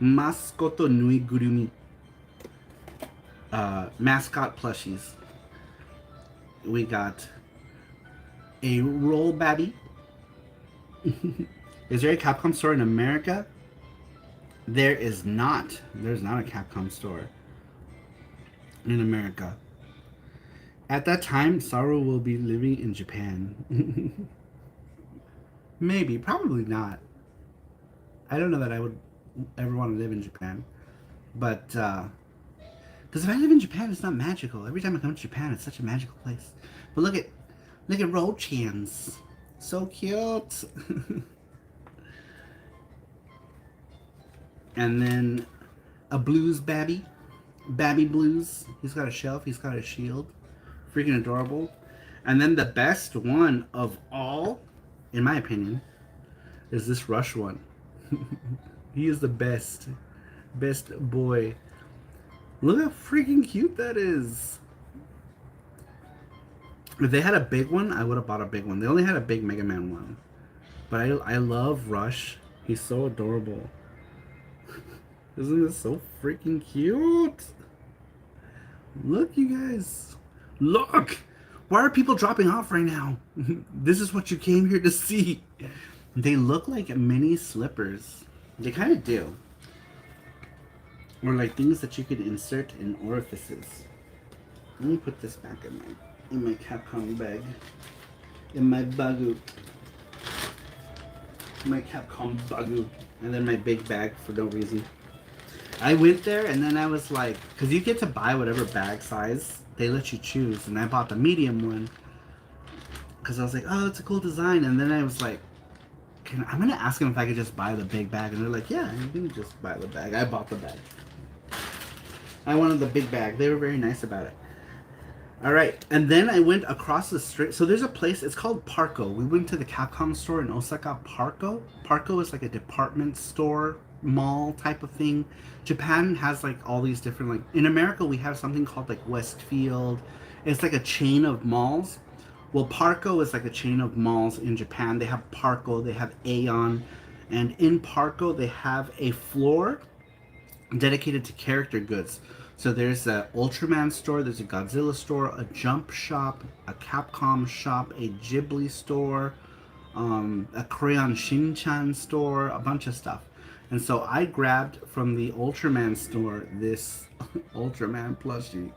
Maskoto Nuigurumi. Mascot plushies. We got a Roll Babby. Is there a Capcom store in America? There is not. There's not a Capcom store in America. At that time, Saru will be living in Japan. Maybe. Probably not. I don't know that I would ever want to live in Japan. But, because if I live in Japan, it's not magical. Every time I come to Japan, it's such a magical place. But look at Roll-chans. So cute. And then a Blues Babby. Babby Blues. He's got a shelf. He's got a shield. Freaking adorable. And then the best one of all, in my opinion, is this Rush one. He is the best. Best boy. Look how freaking cute that is. If they had a big one, I would have bought a big one. They only had a big Mega Man one. But I love Rush. He's so adorable. Isn't this so freaking cute? Look, you guys. Look! Why are people dropping off right now? This is what you came here to see. They look like mini slippers. They kind of do. Or like things that you could insert in orifices. Let me put this back in my Capcom bag. In my bagu. My Capcom bagu. And then my big bag for no reason. I went there and then I was like, because you get to buy whatever bag size they let you choose. And I bought the medium one. Because I was like, oh, it's a cool design. And then I was like, I'm going to ask them if I could just buy the big bag. And they're like, yeah, you can just buy the bag. I bought the bag. I wanted the big bag. They were very nice about it. All right. And then I went across the street. So there's a place. It's called Parco. We went to the Capcom store in Osaka, Parco. Parco is like a department store, mall type of thing. Japan has like all these different, like in America, we have something called like Westfield. It's like a chain of malls. Well, Parco is like a chain of malls in Japan. They have Parco, they have Aeon. And in Parco, they have a floor dedicated to character goods. So there's a Ultraman store, there's a Godzilla store, a Jump shop, a Capcom shop, a Ghibli store, a Crayon Shin-chan store, a bunch of stuff. And so I grabbed from the Ultraman store this Ultraman plushie.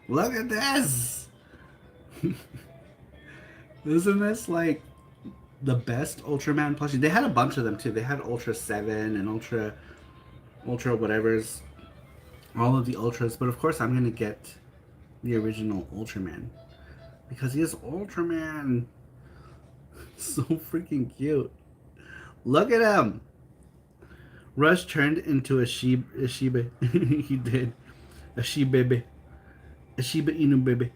Look at this! Isn't this like the best Ultraman plushie? They had a bunch of them too. They had Ultra 7 and Ultra whatever's. All of the Ultras. But of course I'm going to get the original Ultraman. Because he is Ultraman. So freaking cute. Look at him. Rush turned into a Shiba. He did. A Shiba. A Shiba Inu baby.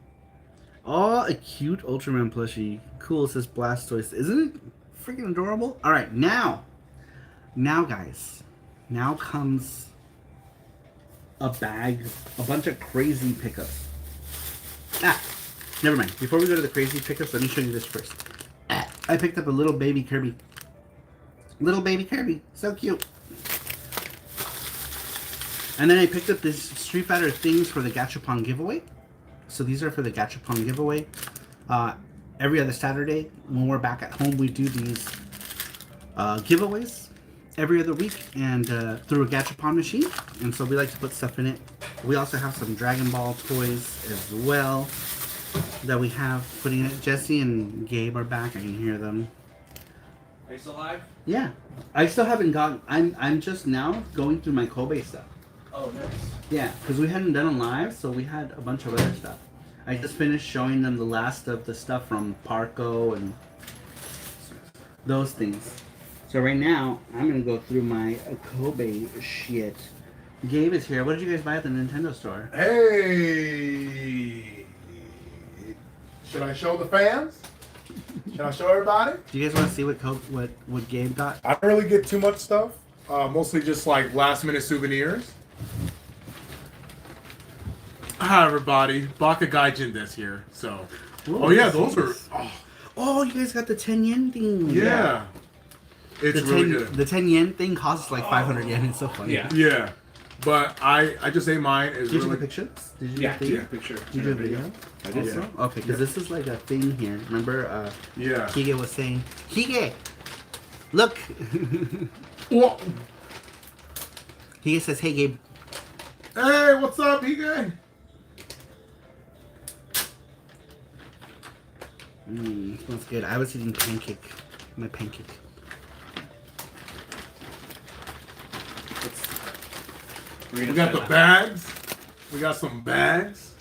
Oh, a cute Ultraman plushie. Cool, it says Blastoise. Isn't it freaking adorable? Alright, now guys. Now comes a bag. A bunch of crazy pickups. Never mind. Before we go to the crazy pickups, let me show you this first. I picked up a little baby Kirby. Little baby Kirby. So cute. And then I picked up this Street Fighter things for the Gachapon giveaway. So these are for the Gachapon giveaway. Every other Saturday, when we're back at home, we do these giveaways every other week and through a Gachapon machine. And so we like to put stuff in it. We also have some Dragon Ball toys as well that we have putting it. Jesse and Gabe are back. I can hear them. Are you still live? Yeah. I still haven't gotten... I'm just now going through my Kobe stuff. Oh, nice. Yeah, because we hadn't done them live, so we had a bunch of other stuff. I just finished showing them the last of the stuff from Parco and those things. So right now, I'm going to go through my Kobe shit. Gabe is here. What did you guys buy at the Nintendo store? Hey! Should I show the fans? Should I show everybody? Do you guys want to see what Gabe got? I don't really get too much stuff. Mostly just like last minute souvenirs. Hi everybody, Baka Gaijin this here. So, Ooh, oh yeah, those are. Oh, you guys got the 10 yen thing. Yeah, it's the really 10, good. The 10 yen thing costs like 500 yen. It's so funny. Yeah. Yeah, but I just say mine is Did you really. take pictures? Did you Yeah, take yeah, picture. Did you do a video? I did. Also? Okay, because this is like a thing here. Remember, Yeah. Hige was saying, Hige, look. What? Hige says, hey Gabe. Hey, what's up, Hige? Smells good. I was eating pancake. My pancake. We got the bags. We got some bags.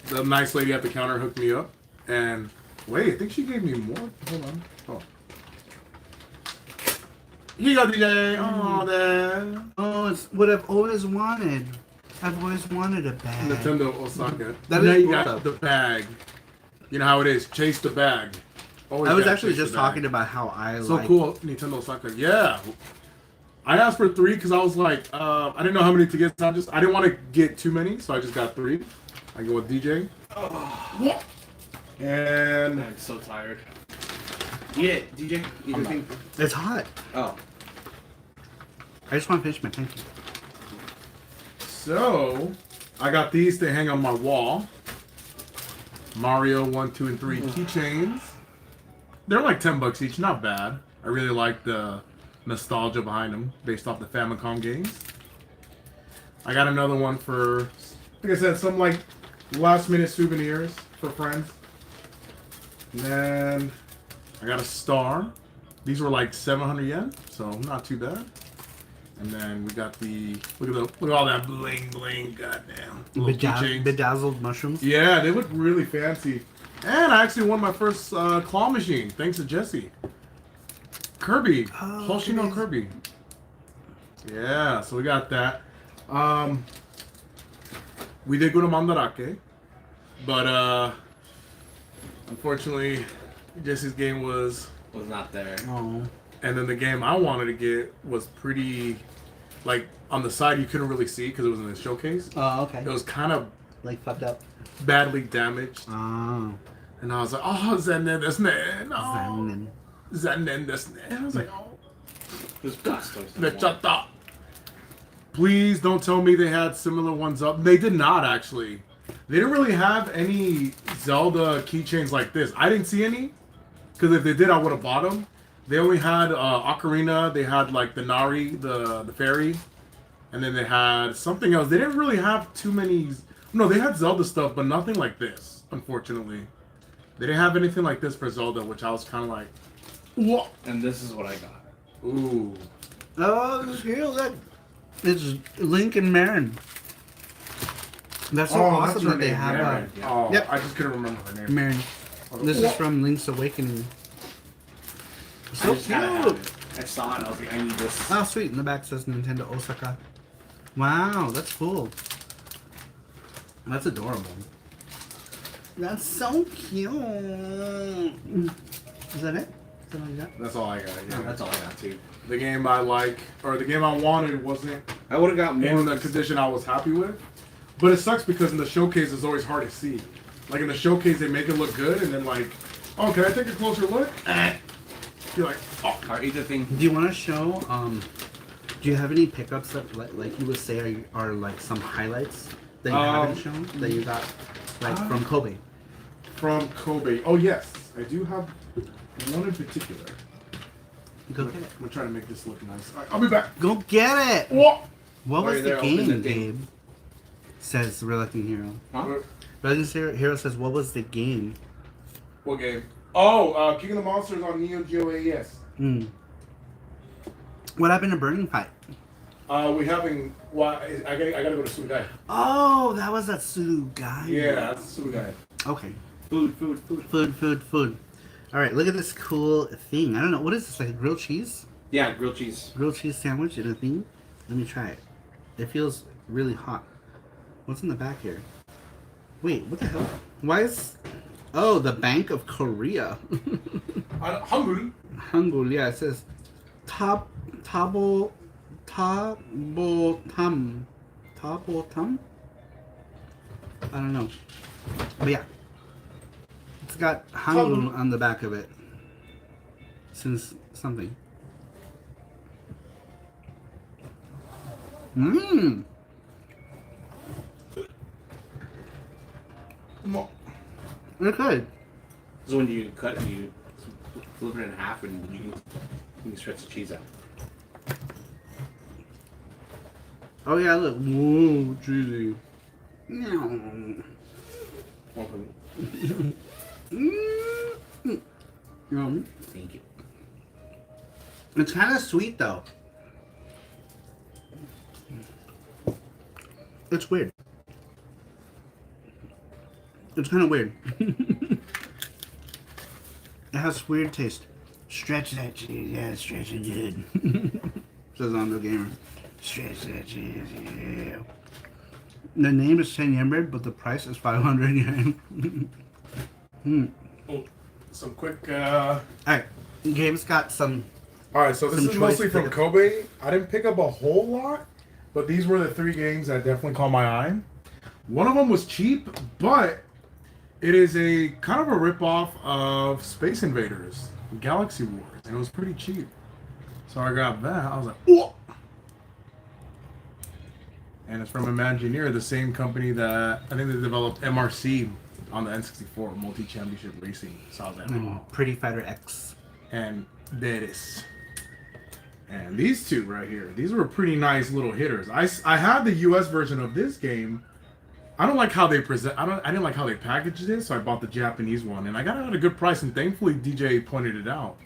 The nice lady at the counter hooked me up. And wait, I think she gave me more. Hold on. Oh. Here you go, DJ. Oh, there. Oh, it's what I've always wanted. I've always wanted a bag. Nintendo Osaka. That Now is you cool, got though. the bag. You know how it is. Chase the bag. Always I was gotta actually chase the just bag. talking about how I So like... cool, Nintendo Osaka. Yeah. I asked for 3 because I was like, I didn't know how many to get. So I didn't want to get too many, so I just got 3. I go with DJ. Oh. And I'm so tired. Yeah, DJ. Eat the thing. It's hot. Oh. I just want to finish my pancake. so I got these to hang on my wall. Mario 1, 2, and 3 keychains. They're like $10 each, not bad. I really like the nostalgia behind them, based off the Famicom games. I got another one for, like I said, some like last minute souvenirs for friends. And then I got a star. These were like 700 yen, so not too bad. And then we got the look at all that bling bling, goddamn. Little keychains. Bedazzled mushrooms. Yeah, they look really fancy. And I actually won my first claw machine, thanks to Jesse. Kirby. Oh, Hoshino nice. Kirby. Yeah, so we got that. We did go to Mandarake, but unfortunately Jesse's game was not there. Oh. and then the game I wanted to get was pretty, like, on the side you couldn't really see because it was in the showcase. Oh, okay. It was kind of Like fucked up. badly damaged. Oh. And I was like, oh, Zennen desu ne. No. Zanin. Zennen desu ne. I was like, oh. There's Blastoise. Nechata. Please don't tell me they had similar ones up. They did not, actually. They didn't really have any Zelda keychains like this. I didn't see any. Because if they did, I would have bought them. They only had Ocarina. They had like the Nari, the fairy, and then they had something else. They didn't really have too many. No, they had Zelda stuff, but nothing like this. Unfortunately, they didn't have anything like this for Zelda, which I was kind of like, what? And this is what I got. Ooh. Oh, here, look. It's Link and Marin. That's so awesome that they have Marin. Yeah. Oh, Yep. I just couldn't remember her name. Marin. This is from Link's Awakening. So I just had to have cute. it. I saw it and I was like, I need this. Oh, sweet. In the back says Nintendo Osaka. Wow, that's cool. That's adorable. That's so cute. Is that it? Is that all you got? That's all I got. Yeah. That's all I got too. The game I like, or the game I wanted, wasn't I would have got more. in the condition I was happy with. But it sucks because in the showcase it's always hard to see. Like in the showcase they make it look good, and then like, oh, can I take a closer look? You're like, oh. Or either thing. Do you want to show? Do you have any pickups that like you would say are like some highlights that you haven't shown that you got like from Kobe? From Kobe. Oh yes, I do have one in particular. Go I'm get it. gonna try to make this look nice. All right, I'll be back. Go get it. What? What was Right the there, open game, the thing. Gabe? Says Reluctant Hero. Huh? Reluctant Hero says, "What was the game?" What game? Oh, King of the Monsters on Neo Geo AES. Hmm. What happened to Burning Pipe? We having. Well, I gotta go to Sugai. Oh, that was that Sudu guy. Yeah, that's Sugai. Okay. Food. All right, look at this cool thing. I don't know what is this, like a grilled cheese? Yeah, grilled cheese. Grilled cheese sandwich in a thing. Let me try it. It feels really hot. What's in the back here? Wait, what the hell? Why is? Oh, the Bank of Korea. Hungry. Hangul, yeah, it says Tabotam. Tabotam? I don't know. But yeah. It's got Hangul on the back of it. Since something. Mmm. They're good. So when you cut, you flip it in half and you can stretch the cheese out. Oh yeah, look. Whoa, cheesy. Meow. Yum. Thank you. It's kind of sweet though. It's weird. It's kind of weird. It has weird taste. Stretch that cheese, yeah, stretch it good. Says on the gamer. Stretch that cheese, yeah. The name is 10 yen bread, but the price is 500 yen. Oh, some quick. Alright, Gabe's got some. Alright, so this Some is choice mostly from pickup. Kobe. I didn't pick up a whole lot, but these were the 3 games that definitely caught my eye. One of them was cheap, but it is a kind of a ripoff of Space Invaders, Galaxy Wars, and it was pretty cheap. So I grabbed that. I was like, oh! And it's from Imagineer, the same company that I think they developed MRC on the N64, Multi-Championship Racing. So I was like, oh. Pretty Fighter X. And there it is. And these two right here, these were pretty nice little hitters. I had the US version of this game. I don't like how they present. I didn't like how they packaged it, so I bought the Japanese one, and I got it at a good price. And thankfully, DJ pointed it out.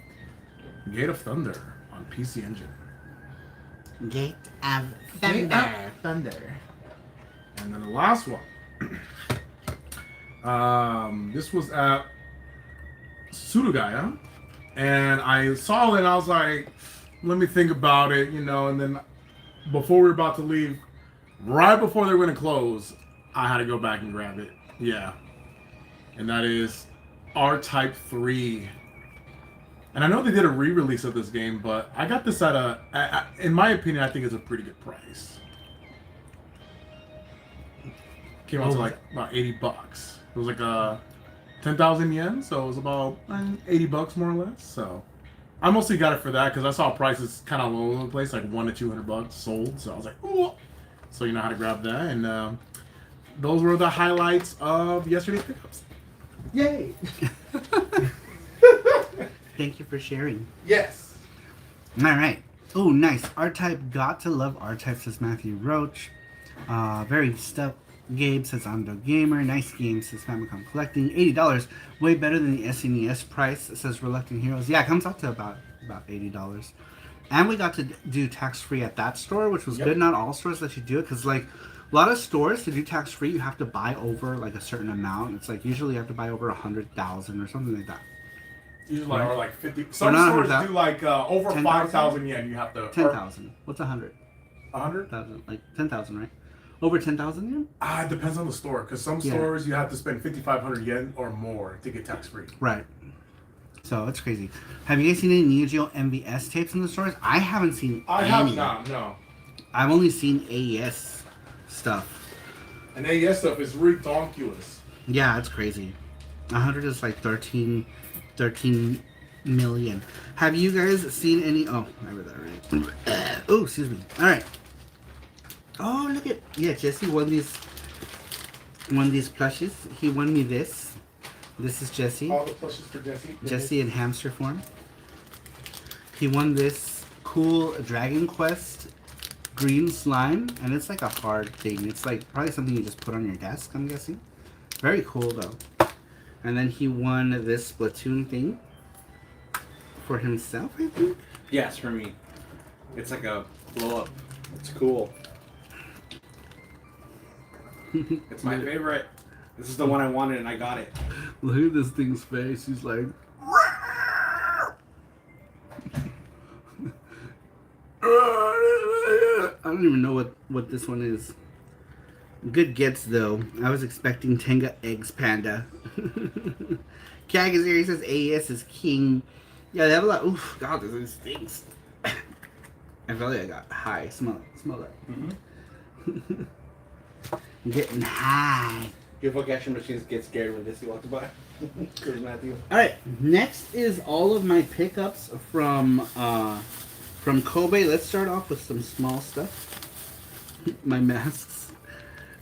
Gate of Thunder on PC Engine. Gate of Thunder. And then the last one. This was at Surugaya, and I saw it, and I was like, let me think about it, you know. And then before we were about to leave, right before they were going to close, I had to go back and grab it. Yeah. And that is R-Type 3. And I know they did a re-release of this game, but I got this at in my opinion, I think it's a pretty good price. Came out to like about 80 bucks. It was like 10,000 yen, so it was about 80 bucks more or less. So I mostly got it for that because I saw prices kind of all over the place, like 100 to 200 bucks sold. So I was like, ooh. So you know how to grab that. And those were the highlights of yesterday's pickups. Yay! Thank you for sharing. Yes. All right. Oh, nice. R-Type. Got to love R-Type, says Matthew Roach. Very stuck. Gabe says I'm the gamer. Nice game, says Famicom Collecting. $80. Way better than the SNES price, says Reluctant Heroes. Yeah, it comes out to about $80. And we got to do tax-free at that store, which was good. Not all stores let you do it, because, like, a lot of stores, to do tax-free, you have to buy over, like, a certain amount. It's, like, usually you have to buy over 100,000 or something like that. Usually, or like 50. Some stores do, like, over 5,000 yen. You have to... 10,000. What's 100? 100? Like, 10,000, right? Over 10,000 yen? It depends on the store, because some stores you have to spend 5,500 yen or more to get tax-free. Right. So, it's crazy. Have you guys seen any Neo Geo MVS tapes in the stores? I haven't seen any. I have not, no. I've only seen AES stuff. And AES stuff is ridiculous. Yeah, it's crazy. 100 is like 13 million. Have you guys seen any... Oh, I read that right. Oh, excuse me. All right. Oh, look at... Yeah, Jesse won these plushes. He won me this. This is Jesse. All the plushes for Jesse. Jesse in hamster form. He won this cool Dragon Quest green slime, and it's like a hard thing. It's like probably something you just put on your desk, I'm guessing. Very cool though. And then he won this Splatoon thing for himself, I think. Yes, for me. It's like a blow up. It's cool. It's my favorite. This is the one I wanted and I got it. Look at this thing's face. He's like... I don't even know what this one is. Good gets though. I was expecting Tenga Eggs Panda. Kagaziri says AES is king. Yeah, they have a lot. Oof, God, these things. I feel like I got high. Smell it. Smell it. Mm-hmm. I'm getting high. Your vocation machines get scared when this walks by. Alright, next is all of my pickups from Kobe. Let's start off with some small stuff. My masks.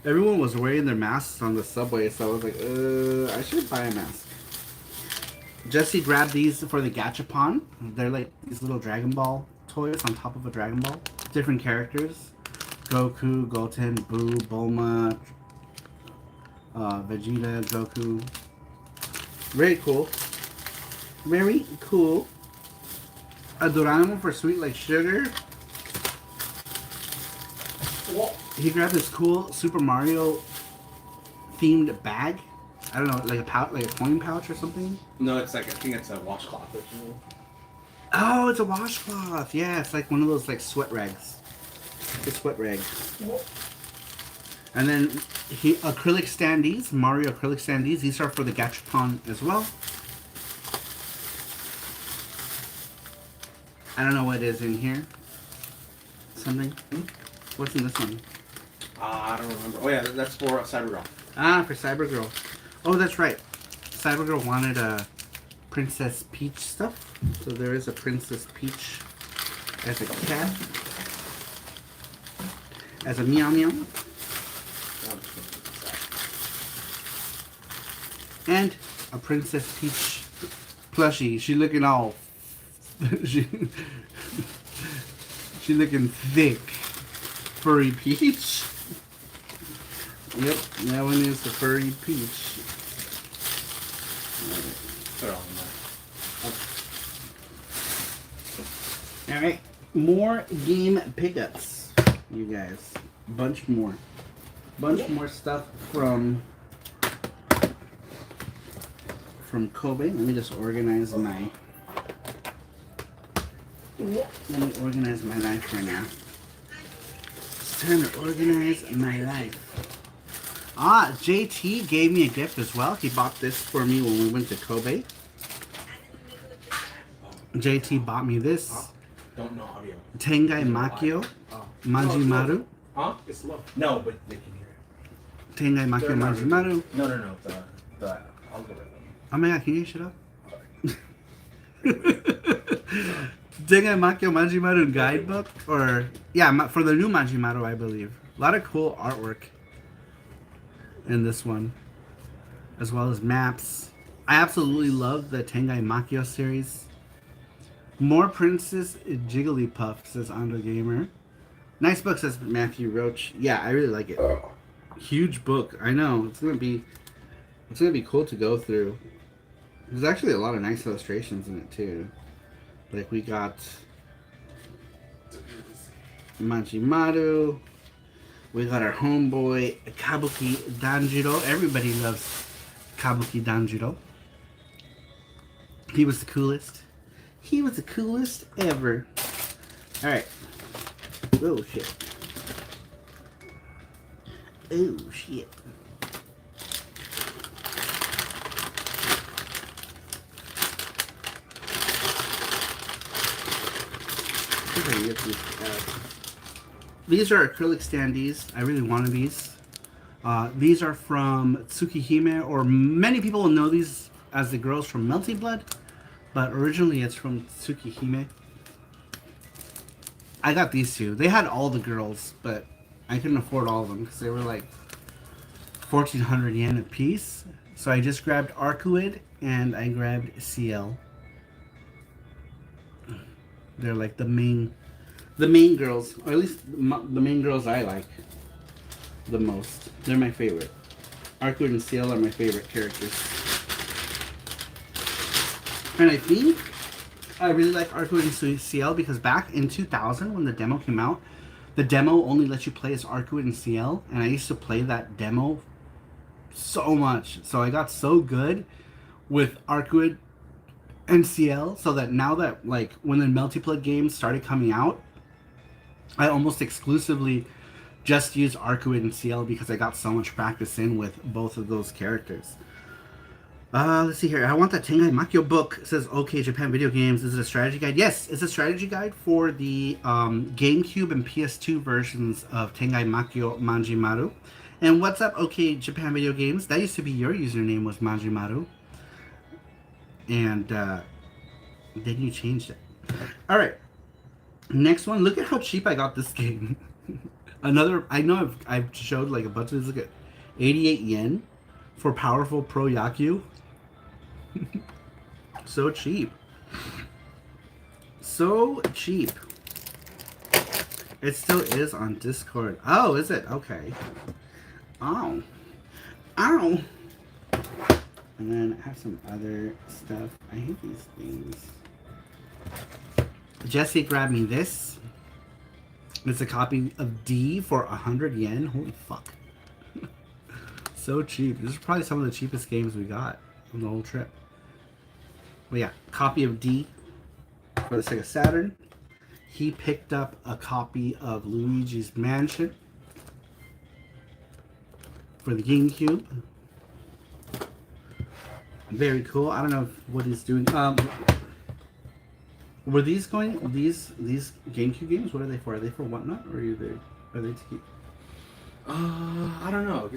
Everyone was wearing their masks on the subway, so I was like, I should buy a mask. Jesse grabbed these for the Gachapon. They're like these little Dragon Ball toys on top of a Dragon Ball. Different characters. Goku, Goten, Boo, Bulma, Vegeta, Goku. Very cool. Very cool. A Doraemon for Sweet Like Sugar. He grabbed this cool Super Mario themed bag. I don't know, like a pouch, like a coin pouch or something. No, it's like I think it's a washcloth. Oh, it's a washcloth. Yeah, it's like one of those like sweat rags. The sweat rag. And then acrylic standees, Mario acrylic standees. These are for the Gachapon as well. I don't know what is in here. Something. What's in this one? I don't remember. Oh yeah, that's for Cybergirl. Ah, for Cybergirl. Oh, that's right. Cybergirl wanted a Princess Peach stuff. So there is a Princess Peach as a cat. As a meow meow. And a Princess Peach plushie. She looking all... she looking thick. Furry Peach. Yep, that one is the Furry Peach. Alright, more game pickups, you guys. Bunch more stuff from Kobe. Let me just organize my... Let me organize my life right now. It's time to organize my life. Ah, JT gave me a gift as well. He bought this for me when we went to Kobe. JT bought me this. Don't know audio. Tengai Makio Manjimaru. Huh? It's low. No, but they can hear it. Tengai Makio Manjimaru. No. The algorithm. Oh my god, can you shut up? Tengai Makio Manjimaru guidebook? Or, yeah, for the new Manjimaru, I believe. A lot of cool artwork in this one. As well as maps. I absolutely love the Tengai Makio series. More Princess Jigglypuff, says Ando Gamer. Nice book, says Matthew Roach. Yeah, I really like it. Huge book. I know. It's gonna be cool to go through. There's actually a lot of nice illustrations in it too. Like we got Majimaru. We got our homeboy Kabuki Danjiro. Everybody loves Kabuki Danjiro. He was the coolest. He was the coolest ever. Alright. Oh shit. Oh shit. These are acrylic standees. I really wanted these. These are from Tsukihime, or many people will know these as the girls from Melty Blood, but originally it's from Tsukihime. I got these two. They had all the girls, but I couldn't afford all of them because they were like 1,400 yen a piece. So I just grabbed Arcuid and I grabbed CL. They're like the main girls, or at least the main girls I like the most. They're my favorite. Arcuid and CL are my favorite characters. And I think I really like Arcuid and CL because back in 2000 when the demo came out, the demo only lets you play as Arcuid and CL, and I used to play that demo so much. So I got so good with Arcuid and CL, so that now that, like, when the multiplayer games started coming out, I almost exclusively just use Arcuid and CL because I got so much practice in with both of those characters. Let's see here. I want that Tengai Makyo book. It says, okay, Japan Video Games. Is it a strategy guide? Yes, it's a strategy guide for the GameCube and PS2 versions of Tengai Makyo Manjimaru. And what's up, okay, Japan Video Games? That used to be your username, was Manjimaru. And then you changed it. Alright. Next one. Look at how cheap I got this game. Another, I know I've showed like a bunch of this. Look at 88 yen for powerful Pro Yaku. So cheap. So cheap. It still is on Discord. Oh, is it? Okay. Oh. Ow. And then I have some other stuff. I hate these things. Jesse grabbed me this. It's a copy of D for 100 yen. Holy fuck. So cheap. This is probably some of the cheapest games we got on the whole trip. But yeah, copy of D for the Sega Saturn. He picked up a copy of Luigi's Mansion for the GameCube. Very cool. I don't know what he's doing. Were these going? These GameCube games? What are they for? Are they for Whatnot, or are they to keep? I don't know.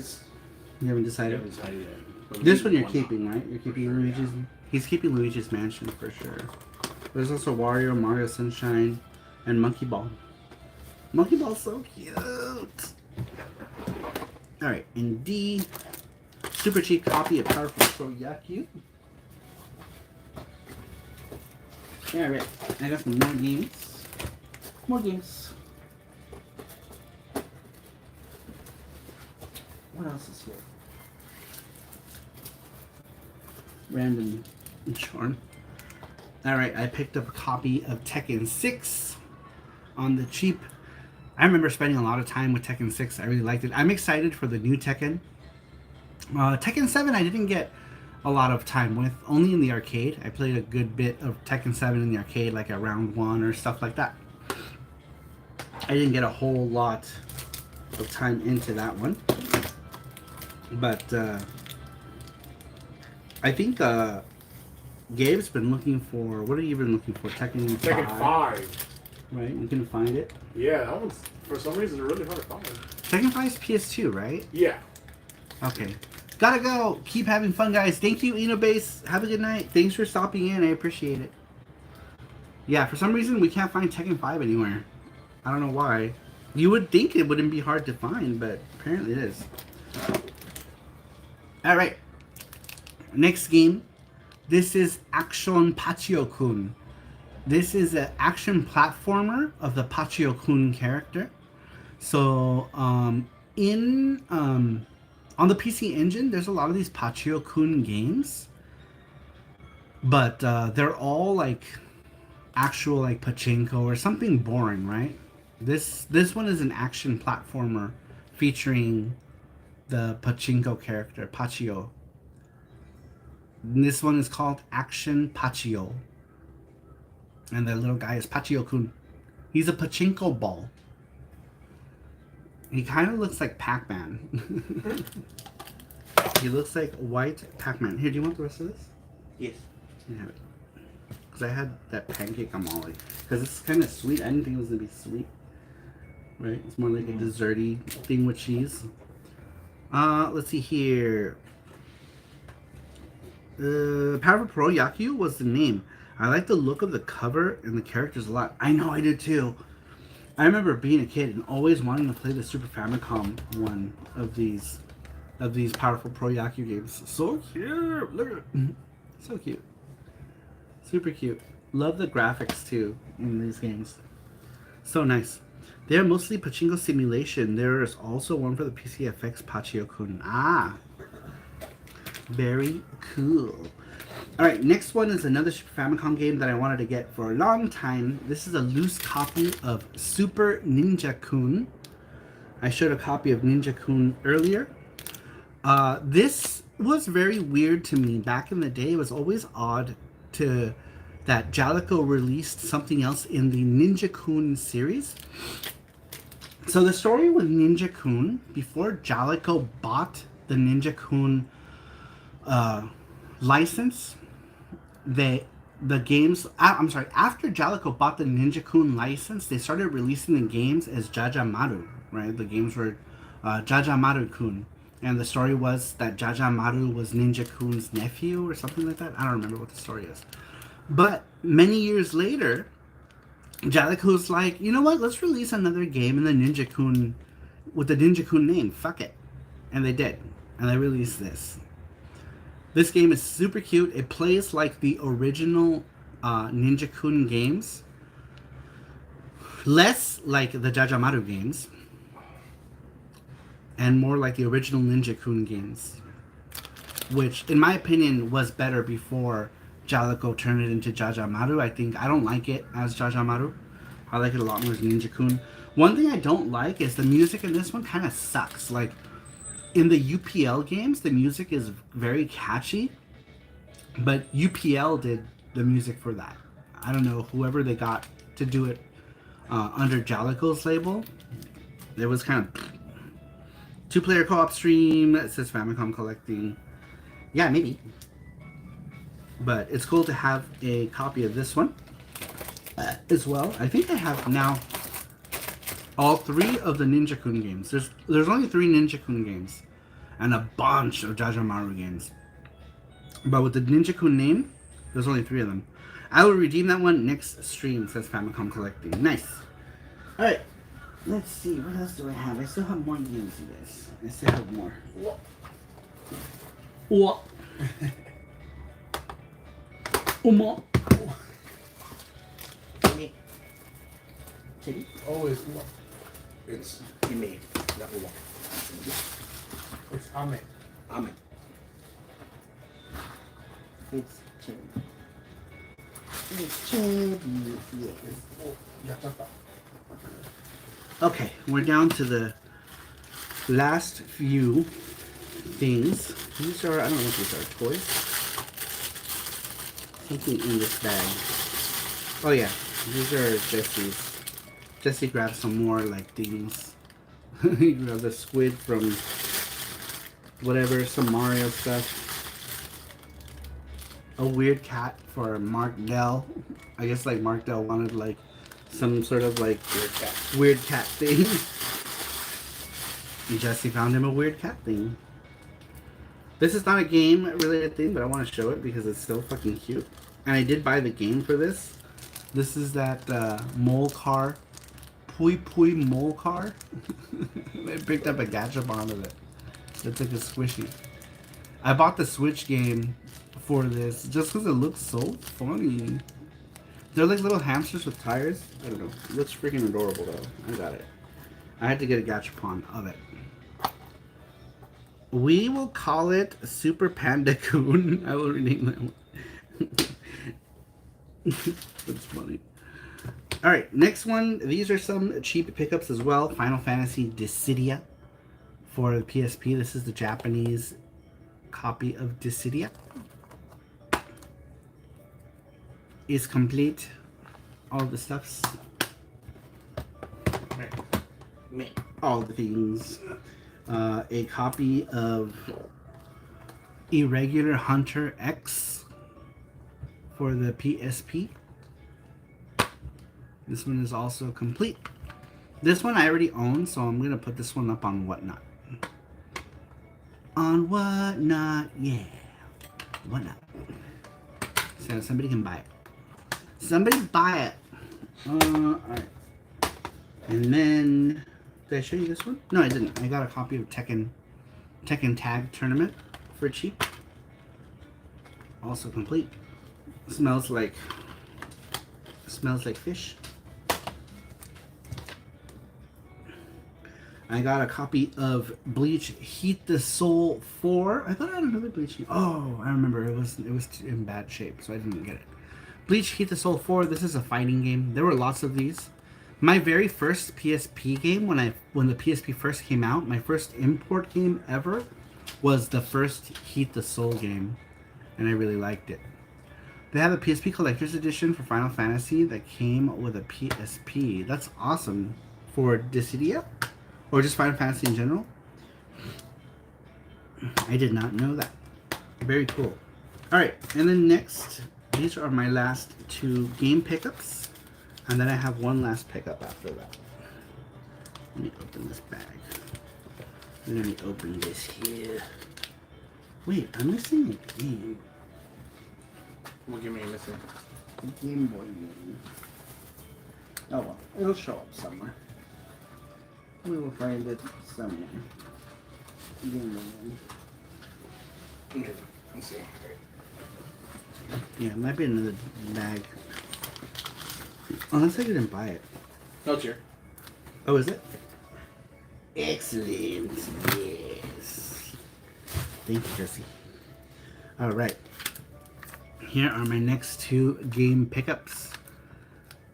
You haven't decided. I haven't decided yet. This one you're keeping, right? You're keeping Luigi's. He's keeping Luigi's Mansion for sure. There's also Wario, Mario Sunshine, and Monkey Ball. Monkey Ball's so cute. All right, in D, super cheap copy of Powerful Pro Yaku. All right, I got some more games. More games. What else is here? Random charm. Alright, I picked up a copy of Tekken 6 on the cheap. I remember spending a lot of time with Tekken 6. I really liked it. I'm excited for the new Tekken. Tekken 7 I didn't get a lot of time with. Only in the arcade. I played a good bit of Tekken 7 in the arcade, like at round 1 or stuff like that. I didn't get a whole lot of time into that one. But, I think, Gabe's been looking for, what are you been looking for? Tekken 5? Tekken 5. Right, you can find it. Yeah, that one's, for some reason, really hard to find. Tekken 5 is PS2, right? Yeah. Okay. Gotta go. Keep having fun, guys. Thank you, Enobase. Have a good night. Thanks for stopping in. I appreciate it. Yeah, for some reason, we can't find Tekken 5 anywhere. I don't know why. You would think it wouldn't be hard to find, but apparently it is. Alright. Next game. This is Action Patio-kun. This is an action platformer of the Pachio-kun character. So, in on the PC Engine, there's a lot of these Pachio-kun games, but they're all like actual like pachinko or something boring, right? This one is an action platformer featuring the pachinko character Pachio. This one is called Action Pachio, and the little guy is Pachio-kun. He's a pachinko ball. He kind of looks like Pac-Man. He looks like white Pac-Man. Here, do you want the rest of this? Yes. Yeah. Because I had that pancake on Molly. Because it's kind of sweet. I didn't think it was going to be sweet. Right? It's more like a desserty thing with cheese. Let's see here. Powerful Pro Yaku was the name. I like the look of the cover and the characters a lot. I know, I did too. I remember being a kid and always wanting to play the Super Famicom one of these Powerful Pro Yaku games. So cute! Look at it. So cute. Super cute. Love the graphics too in these games. So nice. They're mostly pachinko simulation. There is also one for the PCFX Pachio-kun. Ah! Very cool. Alright, next one is another Super Famicom game that I wanted to get for a long time. This is a loose copy of Super Ninja-kun. I showed a copy of Ninja-kun earlier. This was very weird to me. Back in the day, it was always odd that Jaleco released something else in the Ninja-kun series. So the story with Ninja-kun, before Jaleco bought the Ninja-kun license, after Jaleco bought the Ninja-kun license, they started releasing the games as Jajamaru, right? The games were Jajamaru-kun. And the story was that Jajamaru was Ninja-kun's nephew or something like that. I don't remember what the story is. But many years later, Jaleco's like, you know what? Let's release another game in the Ninja-kun with the Ninja-kun name. Fuck it. And they did. And they released this. This game is super cute. It plays like the original Ninja-kun games. Less like the Jajamaru games. And more like the original Ninja-kun games. Which, in my opinion, was better before Jaleco turned it into Jajamaru. I don't like it as Jajamaru. I like it a lot more as Ninja-kun. One thing I don't like is the music in this one kind of sucks. Like, in the UPL games, the music is very catchy. But UPL did the music for that. I don't know, whoever they got to do it under Jaleco's label. It was kind of... 2-player co-op stream. It says Famicom collecting. Yeah, maybe. But it's cool to have a copy of this one as well. I think I have now all 3 of the Ninja-kun games. There's only 3 Ninja-kun games and a bunch of Jajamaru games. But with the Ninja-kun name, there's only 3 of them. I will redeem that one next stream, says Famicom collecting. Nice. Alright. Let's see, what else do I have? I still have more games of this. I still have more. What? Uma. Kitty? Always what? It's Ime, not Uma. It's Ame. Ame. It's Chili. It's Chili. Yes. Okay, we're down to the last few things. These are, I don't know if these are toys. Something in this bag. Oh yeah, these are Jesse's. Jesse grabbed some more like things. He grabbed the squid from whatever, some Mario stuff. A weird cat for Mark Dell. I guess like Mark Dell wanted like some sort of like weird cat thing. Jesse found him a weird cat thing. This is not a game related thing, but I want to show it because it's so fucking cute. And I did buy the game for this. This is that mole car. Pui Pui mole car. I picked up a gachapon of it. It's like a squishy. I bought the Switch game for this just because it looks so funny. They're like little hamsters with tires. I don't know. It looks freaking adorable though. I got it. I had to get a gachapon of it. We will call it Super Panda Coon. I will rename that one. That's funny. Alright, next one. These are some cheap pickups as well. Final Fantasy Dissidia for the PSP. This is the Japanese copy of Dissidia. Is complete. All the stuffs. All the things. A copy of Irregular Hunter X for the PSP. This one is also complete. This one I already own, so I'm going to put this one up on Whatnot. On Whatnot, yeah. Whatnot. So somebody can buy it. Somebody buy it. Alright. And then, did I show you this one? No, I didn't. I got a copy of Tekken Tag Tournament for cheap. Also complete. Smells like fish. I got a copy of Bleach Heat the Soul 4. I thought I had another Bleach. Oh, I remember. It was in bad shape, so I didn't get it. Bleach Heat the Soul 4. This is a fighting game. There were lots of these. My very first PSP game, when the PSP first came out, my first import game ever was the first Heat the Soul game, and I really liked it. They have a PSP Collector's Edition for Final Fantasy that came with a PSP. That's awesome. For Dissidia? Or just Final Fantasy in general? I did not know that. Very cool. Alright, and then next, these are my last two game pickups. And then I have one last pickup after that. Let me open this bag. Let me open this here. Wait, I'm missing a game. What game are you missing? A Game Boy game. Oh well, it'll show up somewhere. We will find it somewhere. Game Boy game. Here, let's see. Yeah, it might be another bag. Unless I didn't buy it. No, it's here. Oh, is it? Excellent. Yes. Thank you, Jesse. Alright. Here are my next two game pickups.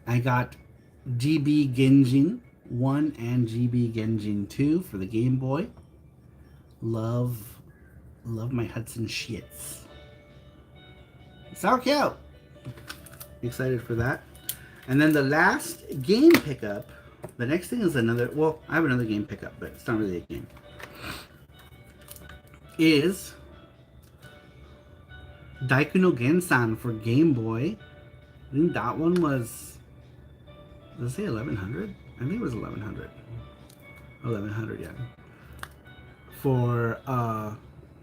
I got GB Genjin 1 and GB Genjin 2 for the Game Boy. Love my Hudson shits. So cute! Excited for that. And then the last game pickup, the next thing is another, well, I have another game pickup, but it's not really a game. Is Daiku no Gensan for Game Boy. I think that one was, did it say 1100? I think it was 1100. 1100, yeah. For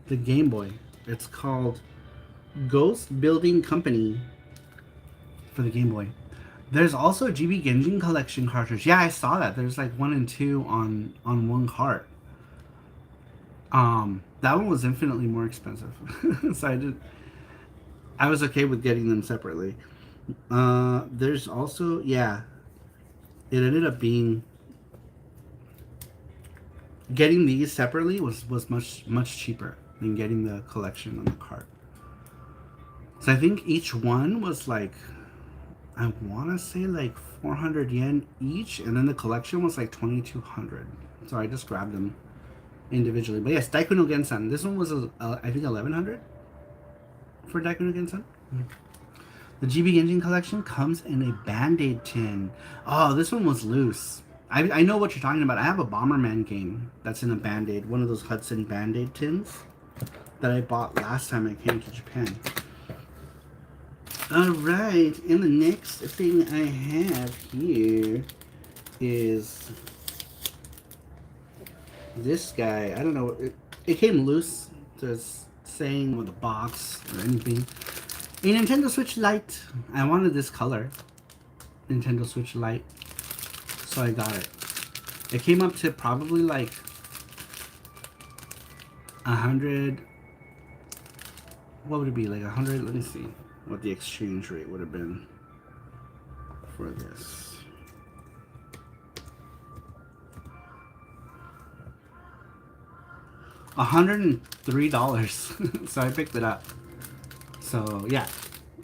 the Game Boy. It's called Ghost Building Company for the Game Boy. There's also a GB Genjin collection cartridge. Yeah, I saw that. There's like 1 and 2 on one cart. That one was infinitely more expensive. So I was okay with getting them separately. There's also, yeah, it ended up being, getting these separately was much cheaper than getting the collection on the cart. So I think each one was like, I want to say like 400 yen each, and then the collection was like 2,200. So I just grabbed them individually. But yes, Daiku no Gensan. This one was, I think, 1,100 for Daiku no Gensan. The GB Genjin collection comes in a Band-Aid tin. Oh, this one was loose. I know what you're talking about. I have a Bomberman game that's in a Band-Aid, one of those Hudson Band-Aid tins that I bought last time I came to Japan. Alright, and the next thing I have here is this guy. I don't know, it came loose. There's saying with a box or anything. A Nintendo Switch Lite. I wanted this color. Nintendo Switch Lite. So I got it. It came up to probably like 100. What would it be? Like 100? Let me see what the exchange rate would have been. for this? $103. So I picked it up. So yeah,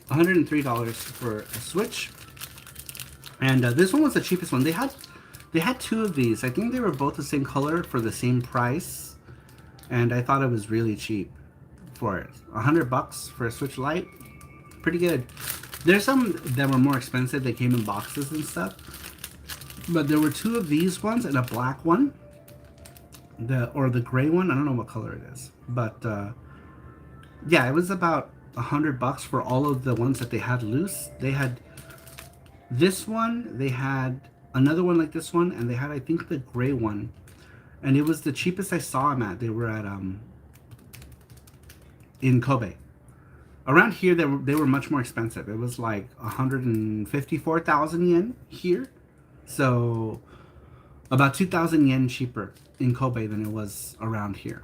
$103 for a Switch. And this one was the cheapest one. They had two of these. I think they were both the same color for the same price, and I thought it was really cheap for it. $100 for a Switch Lite, pretty good. There's some that were more expensive. They came in boxes and stuff, but there were two of these ones and a black one, the gray one. I don't know what color it is, but yeah, it was about $100 for all of the ones that they had loose. They had this one, they had another one like this one, and they had, I think, the gray one, and it was the cheapest I saw them at. They were at in Kobe. Around here they were much more expensive. It was like 154,000 yen here, so about 2,000 yen cheaper in Kobe than it was around here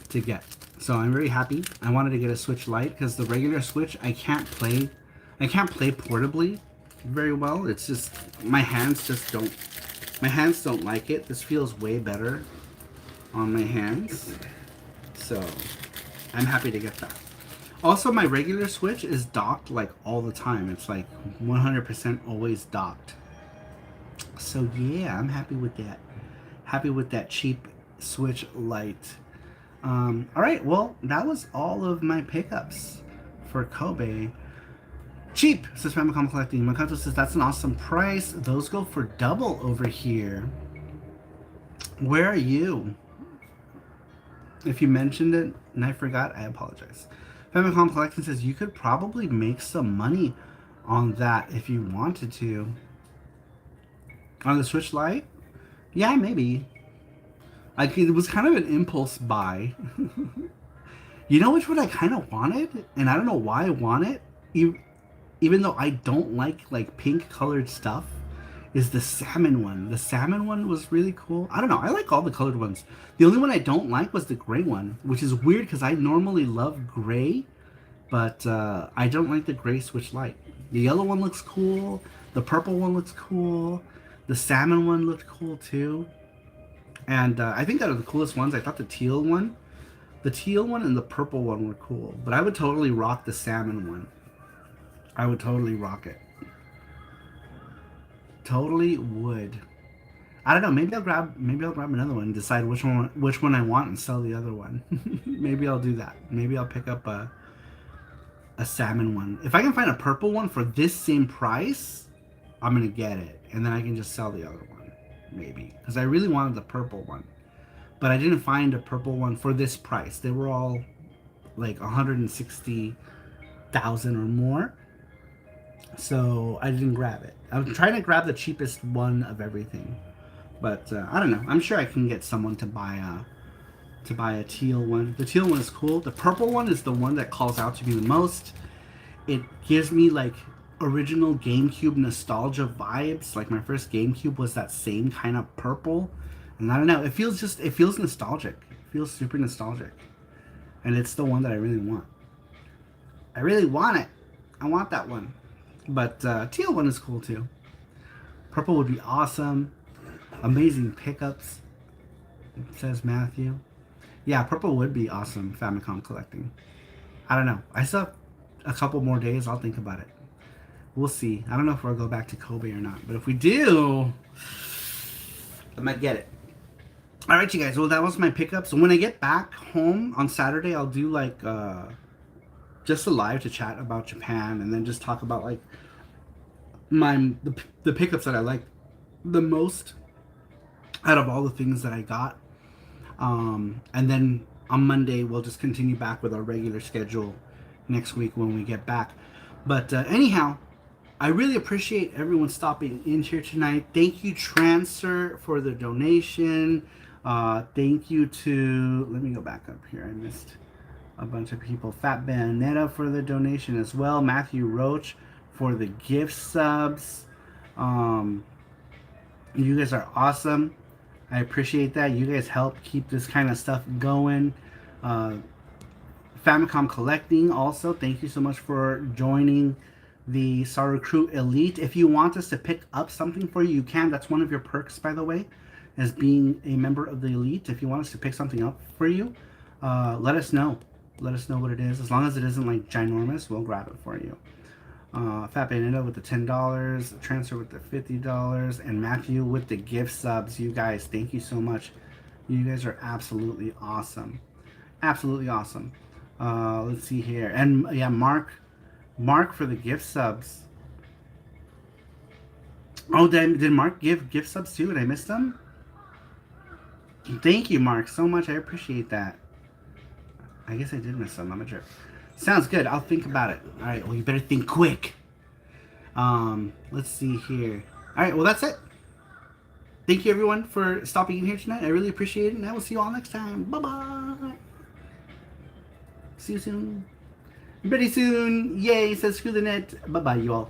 to get. So I'm very happy. I wanted to get a Switch Lite because the regular Switch I can't play portably very well. It's just my hands don't like it. This feels way better on my hands, so I'm happy to get that. Also, my regular Switch is docked like all the time. It's like 100% always docked. So yeah, I'm happy with that. Happy with that cheap Switch Lite. Alright, well, that was all of my pickups for Kobe. Cheap, says Famicom Collecting. Makato says, that's an awesome price. Those go for double over here. Where are you? If you mentioned it and I forgot, I apologize. Famicom Collecting says, you could probably make some money on that if you wanted to. On the Switch Lite? Yeah, maybe. It was kind of an impulse buy. You know which one I kind of wanted? And I don't know why I want it. Even though I don't like pink colored stuff. Is the salmon one. The salmon one was really cool. I don't know. I like all the colored ones. The only one I don't like was the gray one. Which is weird because I normally love gray. But I don't like the gray Switch Lite. The yellow one looks cool. The purple one looks cool. The salmon one looked cool too. And I think that are the coolest ones. I thought the teal one and the purple one were cool. But I would totally rock the salmon one. I would totally rock it. Totally would. I don't know. Maybe I'll grab another one and decide which one I want and sell the other one. Maybe I'll do that. Maybe I'll pick up a salmon one. If I can find a purple one for this same price, I'm gonna get it, and then I can just sell the other one. Maybe, because I really wanted the purple one, but I didn't find a purple one for this price. They were all like 160,000 or more, so I didn't grab it. I was trying to grab the cheapest one of everything, but I don't know. I'm sure I can get someone to buy a teal one. The teal one is cool. The purple one is the one that calls out to me the most. It gives me like original GameCube nostalgia vibes. Like my first GameCube was that same kind of purple, and I don't know, it feels nostalgic. It feels super nostalgic, and it's the one that I really want. I really want it. I want that one. But teal one is cool too. Purple would be awesome. Amazing pickups, says Matthew. Yeah, purple would be awesome. Famicom Collecting. I don't know. I still have a couple more days. I'll think about it. We'll see. I don't know if we'll go back to Kobe or not. But if we do, I might get it. Alright, you guys. Well, that was my pickup. So when I get back home on Saturday, I'll do like just a live to chat about Japan. And then just talk about like the pickups that I like the most out of all the things that I got. And then on Monday, we'll just continue back with our regular schedule next week when we get back. But anyhow, I really appreciate everyone stopping in here tonight. Thank you, Transfer, for the donation. Thank you to, let me go back up here. I missed a bunch of people. Fat Bayonetta for the donation as well. Matthew Roach for the gift subs. You guys are awesome. I appreciate that. You guys help keep this kind of stuff going. Famicom Collecting also, thank you so much for joining the SaruCrew Elite. If you want us to pick up something for you, you can. That's one of your perks, by the way, as being a member of the Elite. If you want us to pick something up for you, let us know. Let us know what it is. As long as it isn't like ginormous, we'll grab it for you. Fat Bandito with the $10, Transfer with the $50, and Matthew with the gift subs. You guys, thank you so much. You guys are absolutely awesome. Absolutely awesome. Let's see here. And yeah, Mark for the gift subs. Oh, did Mark give gift subs too? And I missed them? Thank you, Mark, so much. I appreciate that. I guess I did miss them. I'm a jerk. Sounds good. I'll think about it. All right. Well, you better think quick. Let's see here. All right. Well, that's it. Thank you, everyone, for stopping in here tonight. I really appreciate it, and I will see you all next time. Bye-bye. See you soon. Pretty soon. Yay, says screw the net. Bye-bye, you all.